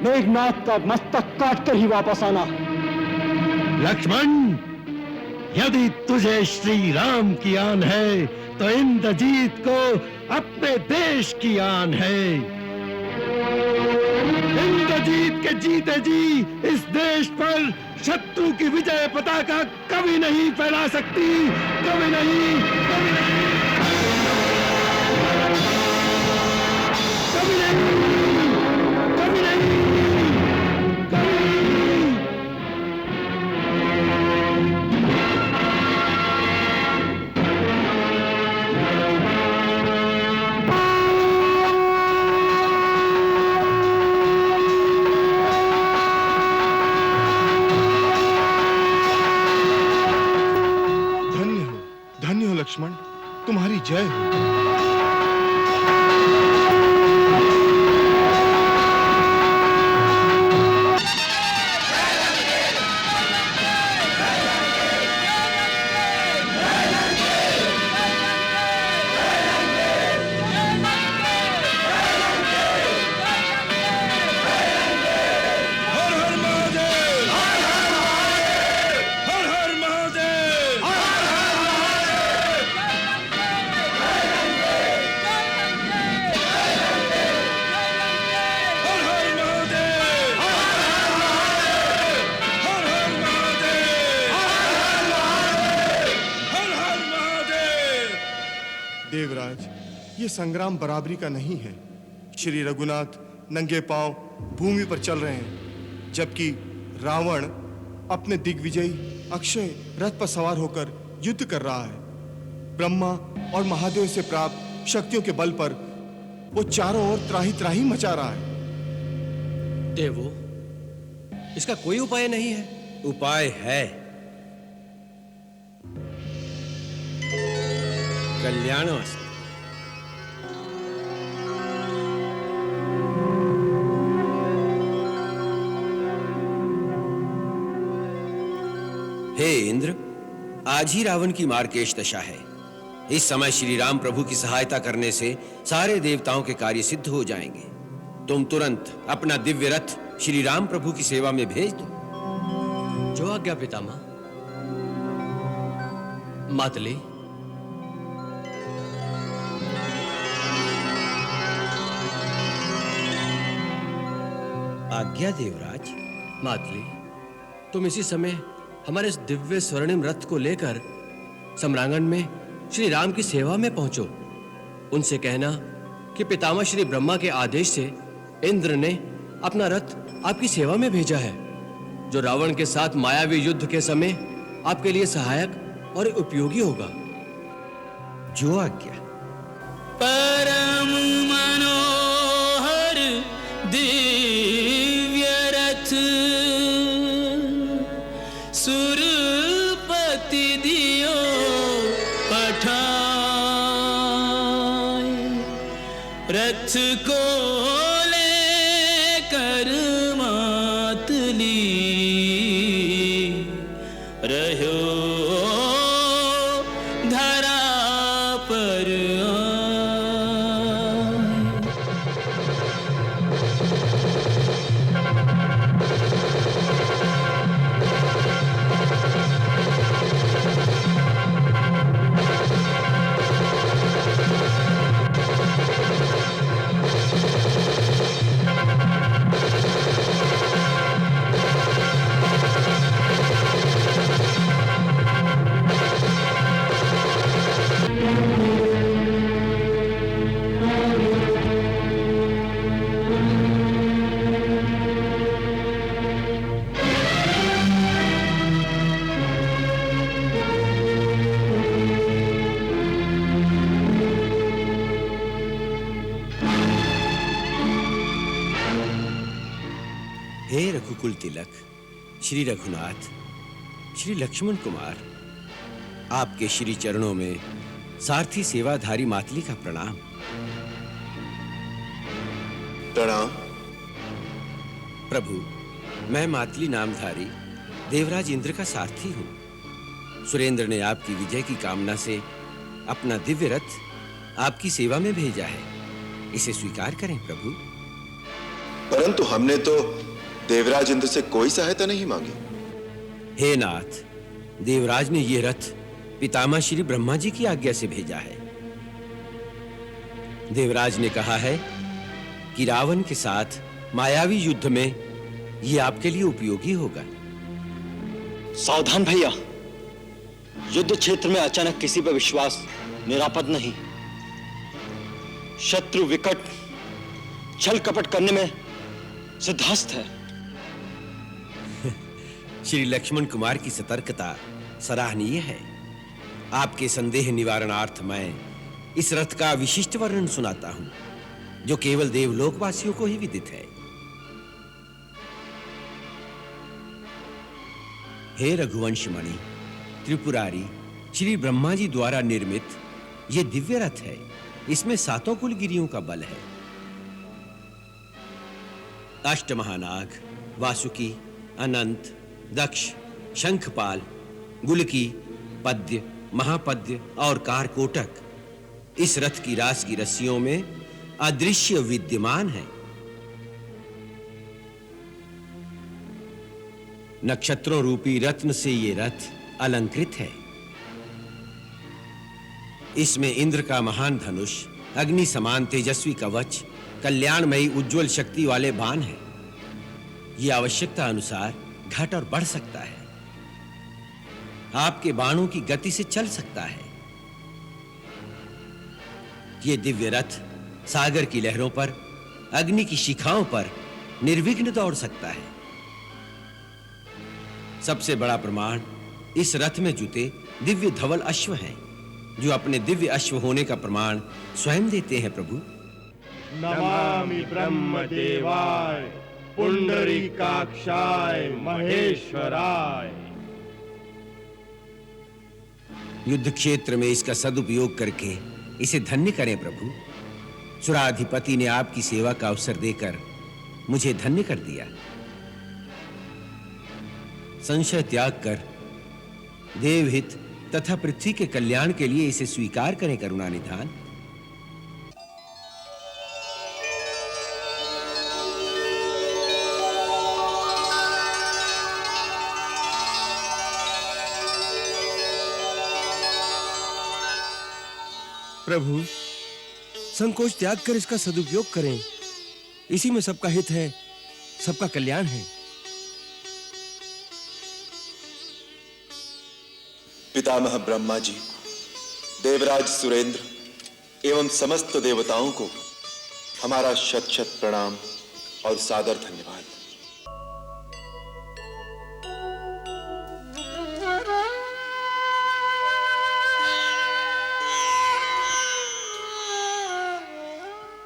मेघनाथ का मस्तक काटकर ही वापस आना।
लक्ष्मण, यदि तुझे श्री राम की आन है तो इंद्रजीत को अपने देश की आन है। इंद्रजीत के जीते जी इस देश पर शत्रु की विजय पताका कभी नहीं फैला सकती, कभी नहीं, कभी नहीं, कभी नहीं, कभी नहीं, कभी।
लक्ष्मण, तुम्हारी जय हो। देवराज, ये संग्राम बराबरी का नहीं है। श्री रघुनाथ नंगे पांव भूमि पर चल रहे हैं, जबकि रावण अपने दिग्विजयी अक्षय रथ पर सवार होकर युद्ध कर रहा है। ब्रह्मा और महादेव से प्राप्त शक्तियों के बल पर वो चारों ओर त्राही त्राही मचा रहा है।
देवो, इसका कोई उपाय नहीं है?
उपाय है। कल्याणमस्तु। हे इंद्र, आज ही रावण की मार्केश दशा है। इस समय श्री राम प्रभु की सहायता करने से सारे देवताओं के कार्य सिद्ध हो जाएंगे। तुम तुरंत अपना दिव्य रथ श्री राम प्रभु की सेवा में भेज दो।
जो आज्ञा पितामह। मातली,
आज्ञा देवराज।
मातली, तुम इसी समय हमारे इस दिव्य स्वर्णिम रथ को लेकर सम्रांगण में श्री राम की सेवा में पहुंचो। उनसे कहना कि पितामह श्री ब्रह्मा के आदेश से इंद्र ने अपना रथ आपकी सेवा में भेजा है, जो रावण के साथ मायावी युद्ध के समय आपके लिए सहायक और उपयोगी होगा।
जो आज्ञा।
परम मनोहर दिव्य रथ सुरपति दियो पठाए, रथ को लेकर मातली रहो धरा पर
हे रघुकुल तिलक, श्री रघुनाथ, श्री लक्ष्मण कुमार, आपके श्री चरणों में सारथी सेवाधारी मातली का प्रणाम।
प्रणाम।
प्रभु, मैं मातली नामधारी देवराज इंद्र का सारथी हूं। सुरेंद्र ने आपकी विजय की कामना से अपना दिव्य रथ आपकी सेवा में भेजा है। इसे स्वीकार करें प्रभु।
परंतु हमने तो देवराज इंद्र से कोई सहायता नहीं मांगी।
हे नाथ, देवराज ने यह रथ पितामह श्री ब्रह्मा जी की आज्ञा से भेजा है। देवराज ने कहा है कि रावण के साथ मायावी युद्ध में यह आपके लिए उपयोगी होगा।
सावधान भैया, युद्ध क्षेत्र में अचानक किसी पर विश्वास निरापद नहीं। शत्रु विकट छल कपट करने में सिद्धहस्त है।
श्री लक्ष्मण कुमार की सतर्कता सराहनीय है। आपके संदेह निवारणार्थ मैं इस रथ का विशिष्ट वर्णन सुनाता हूं, जो केवल देवलोकवासियों को ही विदित है। हे रघुवंश मणि, त्रिपुरारी, श्री ब्रह्मा जी द्वारा निर्मित ये दिव्य रथ है। इसमें 7 कुलगिरियों का बल है। अष्ट महानाग, वासुकी, अनंत, दक्ष, शंखपाल, गुलकी, पद्य, महापद्य और कारकोटक इस रथ की रास की रस्सियों में अदृश्य विद्यमान है। नक्षत्रों रूपी रत्न से ये रथ अलंकृत है। इसमें इंद्र का महान धनुष, अग्नि समान तेजस्वी कवच, कल्याणमयी उज्जवल शक्ति वाले बाण हैं। ये आवश्यकता अनुसार घट और बढ़ सकता है। आपके बाणों की गति से चल सकता है। ये दिव्य रथ सागर की लहरों पर, अग्नि की शिखाओं पर निर्विघ्न दौड़ सकता है। सबसे बड़ा प्रमाण इस रथ में जुटे दिव्य धवल अश्व हैं, जो अपने दिव्य अश्व होने का प्रमाण स्वयं देते हैं। प्रभु,
नमामि ब्रह्म देवाय पुंडरीकाक्षाय महेश्वराय।
युद्ध क्षेत्र में इसका सदुपयोग करके इसे धन्य करें प्रभु। सुराधिपति ने आपकी सेवा का अवसर देकर मुझे धन्य कर दिया। संशय त्याग कर देवहित तथा पृथ्वी के कल्याण के लिए इसे स्वीकार करें करुणानिधान।
प्रभु, संकोच त्याग कर इसका सदुपयोग करें। इसी में सबका हित है, सबका कल्याण है।
पितामह ब्रह्मा जी, देवराज सुरेंद्र एवं समस्त देवताओं को हमारा शत शत प्रणाम और सादर धन्यवाद।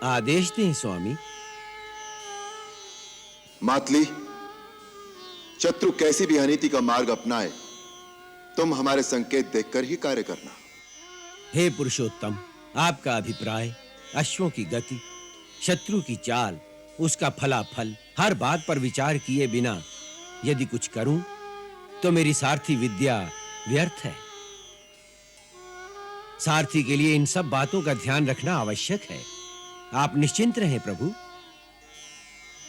आदेश दें स्वामी।
मातली, शत्रु कैसी भी अनीति का मार्ग अपनाए, तुम हमारे संकेत देखकर ही कार्य करना।
हे पुरुषोत्तम, आपका अभिप्राय, अश्वों की गति, शत्रु की चाल, उसका फलाफल, हर बात पर विचार किए बिना यदि कुछ करूं तो मेरी सारथी विद्या व्यर्थ है। सारथी के लिए इन सब बातों का ध्यान रखना आवश्यक है। आप निश्चिंत रहें प्रभु।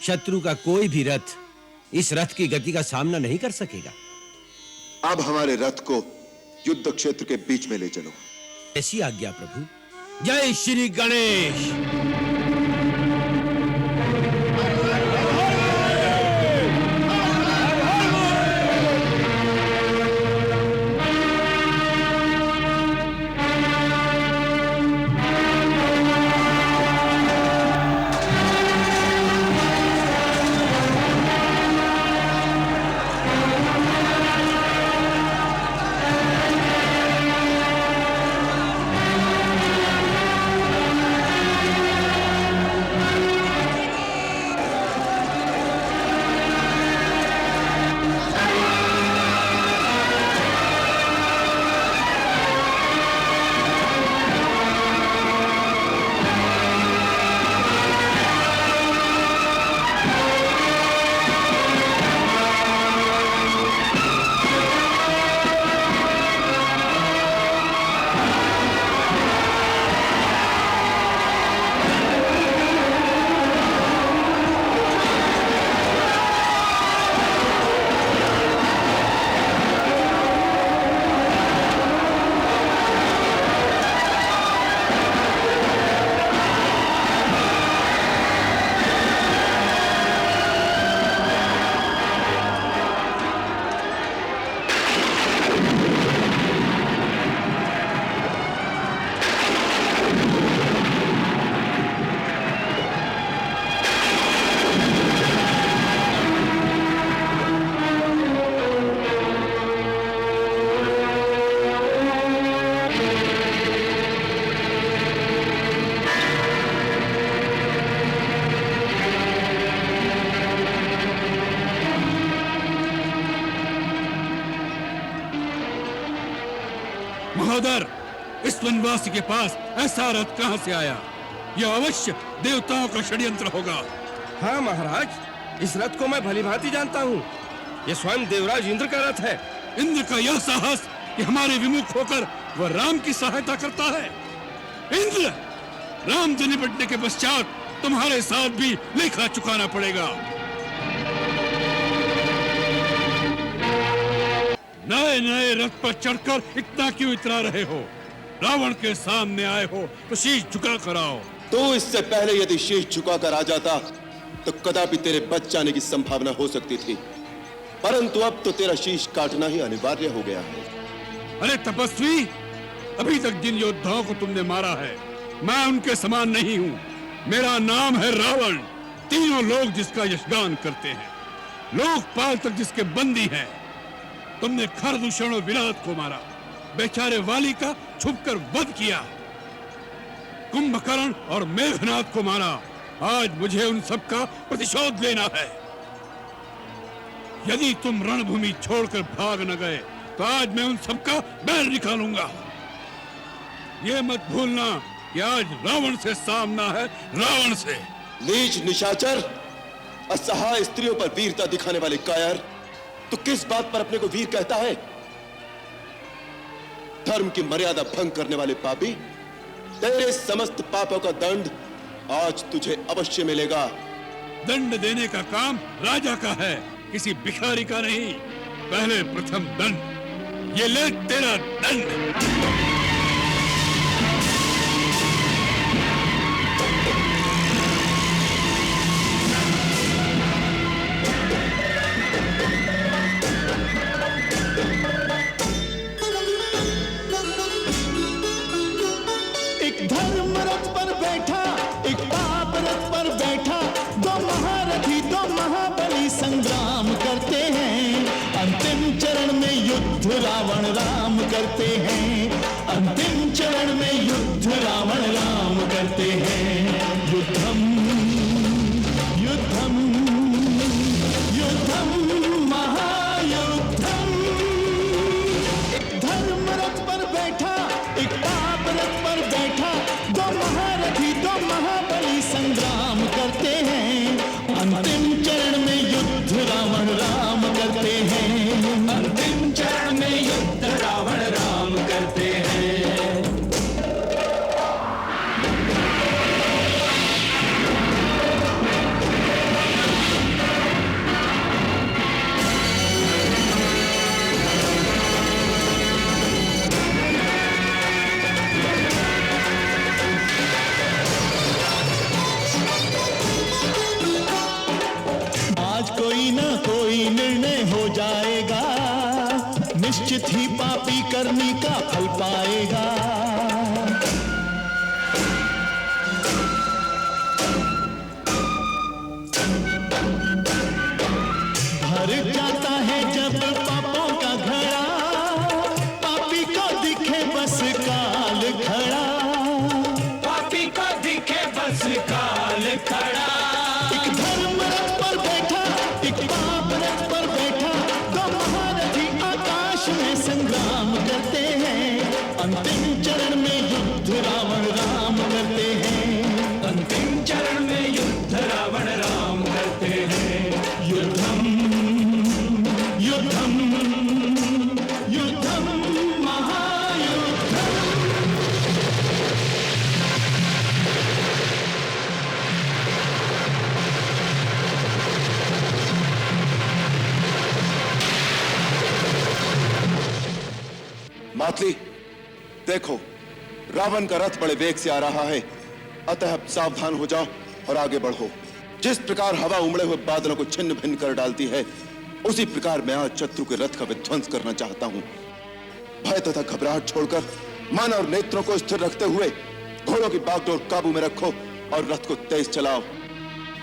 शत्रु का कोई भी रथ इस रथ की गति का सामना नहीं कर सकेगा।
अब हमारे रथ को युद्ध क्षेत्र के बीच में ले चलो।
ऐसी आज्ञा प्रभु। जय श्री गणेश।
महोदर, इस वनवासी के पास ऐसा रथ कहां से आया? यह अवश्य देवताओं का षड्यंत्र होगा।
हाँ महाराज, इस रथ को मैं भली भांति जानता हूँ। ये स्वयं देवराज इंद्र का रथ है।
इंद्र का यह साहस कि हमारे विमुख होकर वह राम की सहायता करता है। इंद्र, राम से निपटने के पश्चात तुम्हारे साथ भी लेखा चुकाना पड़ेगा। नए नए रथ पर चढ़कर इतना क्यों इतरा रहे हो? रावण के सामने आए हो तो शीश झुका कर आओ।
तो इससे पहले यदि शीश झुकाकर आ जाता तो कदापि तेरे बच जाने की संभावना हो सकती थी, परंतु अब तो तेरा शीश काटना ही अनिवार्य हो गया है।
अरे तपस्वी, अभी तक जिन योद्धाओं को तुमने मारा है, मैं उनके समान नहीं हूँ। मेरा नाम है रावण, तीनों लोग जिसका यशगान करते हैं, लोकपाल तक जिसके बंदी हैं। तुमने खरदूषण और विराट को मारा, बेचारे वाली का छुपकर वध किया, कुंभकर्ण और मेघनाथ को मारा। आज मुझे उन सब का प्रतिशोध लेना है। यदि तुम रणभूमि छोड़कर भाग न गए तो आज मैं उन सब का बैर निकालूंगा। ये मत भूलना कि आज रावण से सामना है, रावण से।
नीच निशाचर, असहाय स्त्रियों पर वीरता दिखाने वाले कायर, तो किस बात पर अपने को वीर कहता है? धर्म की मर्यादा भंग करने वाले पापी, तेरे समस्त पापों का दंड आज तुझे अवश्य मिलेगा।
दंड देने का काम राजा का है, किसी भिखारी का नहीं। पहले प्रथम दंड, ये ले तेरा दंड।
एक धर्म रथ पर बैठा, एक पाप रथ पर बैठा, दो महारथी दो महाबली संग्राम करते हैं। अंतिम चरण में युद्ध रावण राम करते हैं। अंतिम चरण में युद्ध रावण राम करते हैं। युद्धम युद्धम युद्धम महायुद्धम। एक धर्म रथ पर बैठा, एक पाप रथ पर बैठा, दो महारथी दो महाबली संग्राम करते हैं। अंतिम चरण में युद्ध रावण राम करते हैं। अंतिम चरण में युद्ध रावण राम करते हैं। कोई ना कोई निर्णय हो जाएगा, निश्चित ही पापी करनी का फल पाएगा। भर जाता है जब पापों का घड़ा, पापी को दिखे बस काल खड़ा। पापी को दिखे बस काल खड़ा। एक धर्म रथ पर बैठा, एक पाप रथ पर बैठा, दो महारथी आकाश में संग्राम करते हैं। अंतिम चरण में युद्ध रावण राम करते हैं। अंतिम चरण में युद्ध रावण राम करते हैं। युद्धम युद्धम युद्धम महायुद्धम।
मातली, देखो रावण का रथ बड़े वेग से आ रहा है, अतः अब सावधान हो जाओ और आगे बढ़ो। जिस प्रकार हवा उमड़े हुए बादलों को छिन्न भिन्न कर डालती है, उसी प्रकार मैं आज शत्रु के रथ का विध्वंस करना चाहता हूँ। भय तथा घबराहट छोड़कर मन और नेत्रों को स्थिर रखते हुए घोड़ों की बागडोर काबू में रखो और रथ को तेज चलाओ।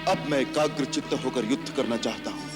अब मैं एकाग्र चित्त होकर युद्ध करना चाहता हूँ।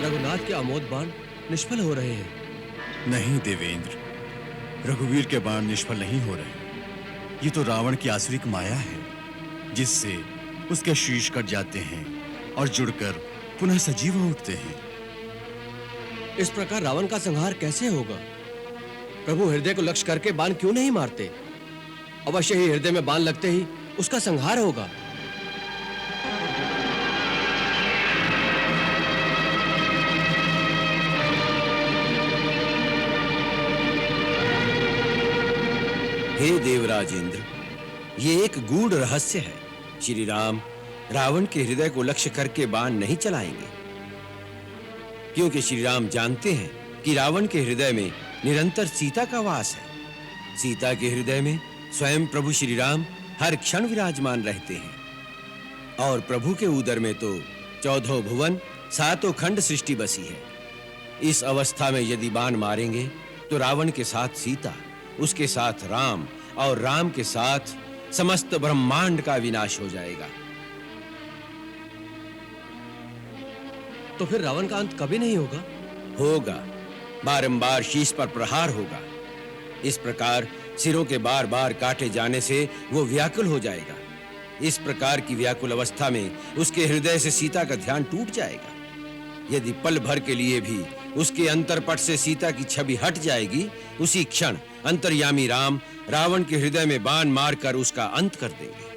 रघुनाथ के अमोद बाण निष्फल हो रहे हैं।
नहीं देवेंद्र, रघुवीर के बाण निष्फल नहीं हो रहे। ये तो रावण की आसुरिक माया है, जिससे उसके शीश कट जाते हैं और जुड़कर पुनः सजीव हो उठते हैं।
इस प्रकार रावण का संहार कैसे होगा? प्रभु हृदय को लक्ष्य करके बाण क्यों नहीं मारते? अवश्य ही हृदय में बाण लगते ही उसका संहार होगा।
हे देवराज इंद्र, ये एक गूढ़ रहस्य है। श्री राम रावण के हृदय को लक्ष्य करके बाण नहीं चलाएंगे, क्योंकि श्री राम जानते हैं कि रावण के हृदय में निरंतर सीता का वास है। सीता के हृदय में स्वयं प्रभु श्री राम हर क्षण विराजमान रहते हैं और प्रभु के उदर में तो 14 भुवन 7 खंड सृष्टि बसी है। इस अवस्था में यदि बाण मारेंगे तो रावण के साथ सीता, उसके साथ राम और राम के साथ समस्त ब्रह्मांड का विनाश हो जाएगा।
तो फिर रावण का अंत कभी नहीं होगा?
होगा, बारंबार शीश पर प्रहार होगा। इस प्रकार सिरों के बार बार काटे जाने से वो व्याकुल हो जाएगा। इस प्रकार की व्याकुल अवस्था में उसके हृदय से सीता का ध्यान टूट जाएगा। यदि पल भर के लिए भी उसके अंतरपट से सीता की छवि हट जाएगी, उसी क्षण अंतर्यामी राम रावण के हृदय में बाण मारकर उसका अंत कर देंगे।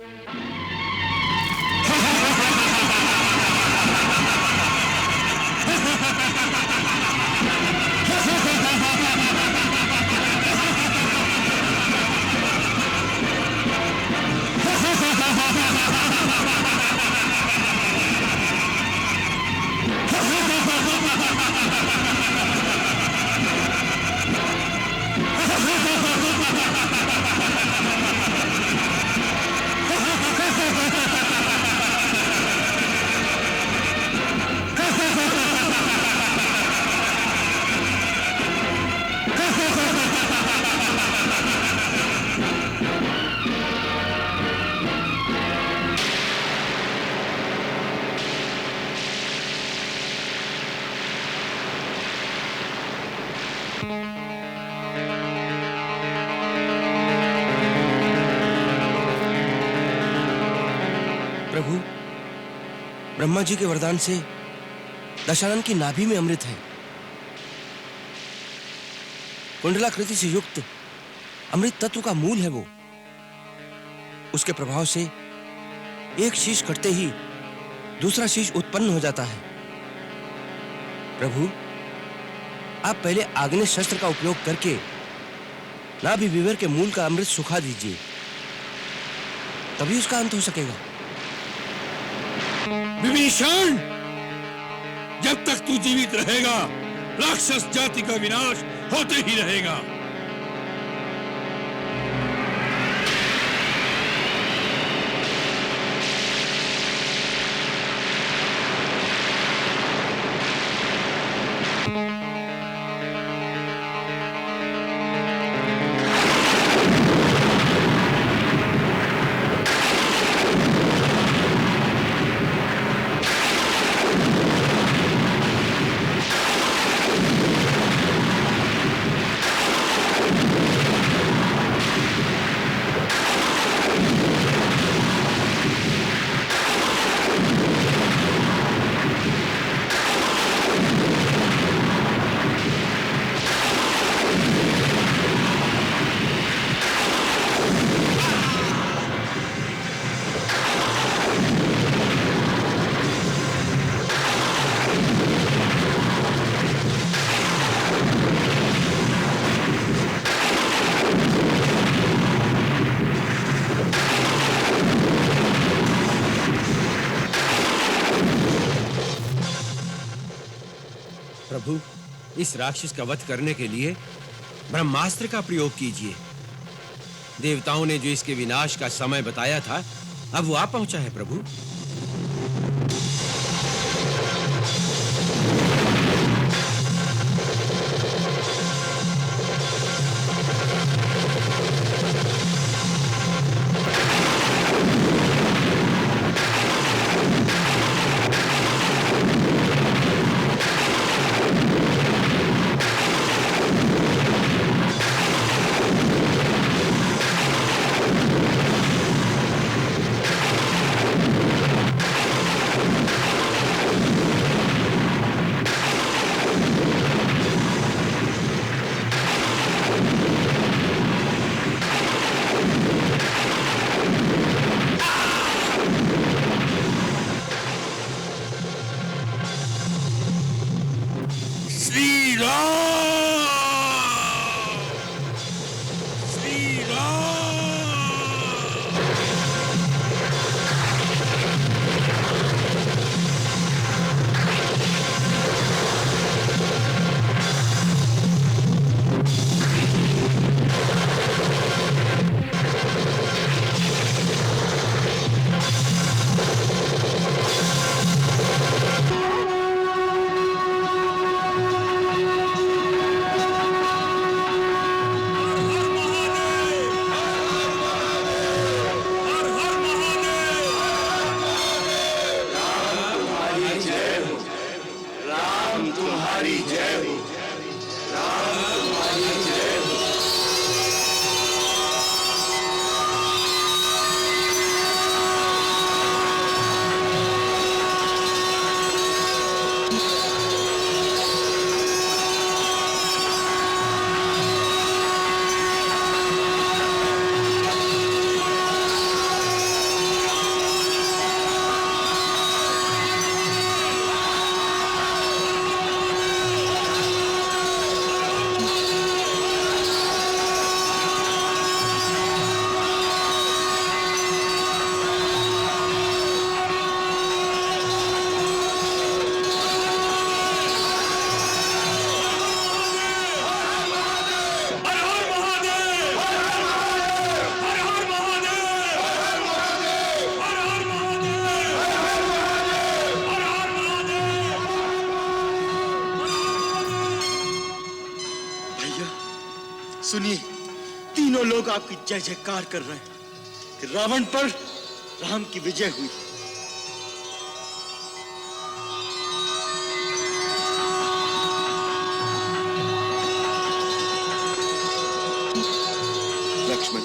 प्रभु, ब्रह्मा जी के वरदान से दशानन की नाभि में अमृत है। कुंडलाकृति से युक्त अमृत तत्व का मूल है वो। उसके प्रभाव से एक शीश कटते ही दूसरा शीश उत्पन्न हो जाता है। प्रभु, आप पहले आग्नेय शस्त्र का उपयोग करके नाभि विवर के मूल का अमृत सुखा दीजिए, तभी उसका अंत हो सकेगा।
विभीषण, जब तक तू जीवित रहेगा राक्षस जाति का विनाश होते ही रहेगा।
प्रभु, इस राक्षस का वध करने के लिए ब्रह्मास्त्र का प्रयोग कीजिए। देवताओं ने जो इसके विनाश का समय बताया था, अब वो आ पहुंचा है प्रभु।
सुनिए, तीनों लोग आपकी जय जयकार कर रहे हैं कि रावण पर राम की विजय हुई।
लक्ष्मण,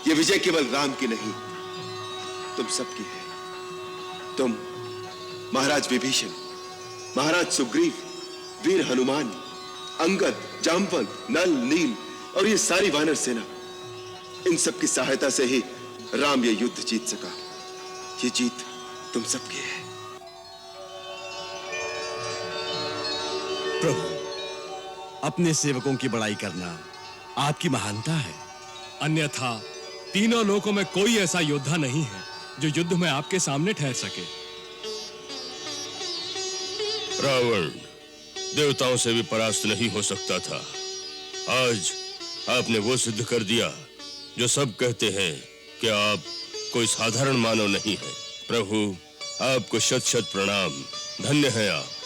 ये विजय केवल राम की नहीं, तुम सबकी है। तुम, महाराज विभीषण, महाराज सुग्रीव, वीर हनुमान, अंगद, जामवंत, नल, नील और ये सारी वानर सेना, इन सब की सहायता से ही राम ये युद्ध जीत सका। ये जीत तुम सबकी है।
प्रभु, अपने सेवकों की बड़ाई करना आपकी महानता है।
अन्यथा तीनों लोकों में कोई ऐसा योद्धा नहीं है जो युद्ध में आपके सामने ठहर सके।
रावण देवताओं से भी परास्त नहीं हो सकता था। आज आपने वो सिद्ध कर दिया जो सब कहते हैं कि आप कोई साधारण मानव नहीं है। प्रभु, आपको शत शत प्रणाम। धन्य हैं आप।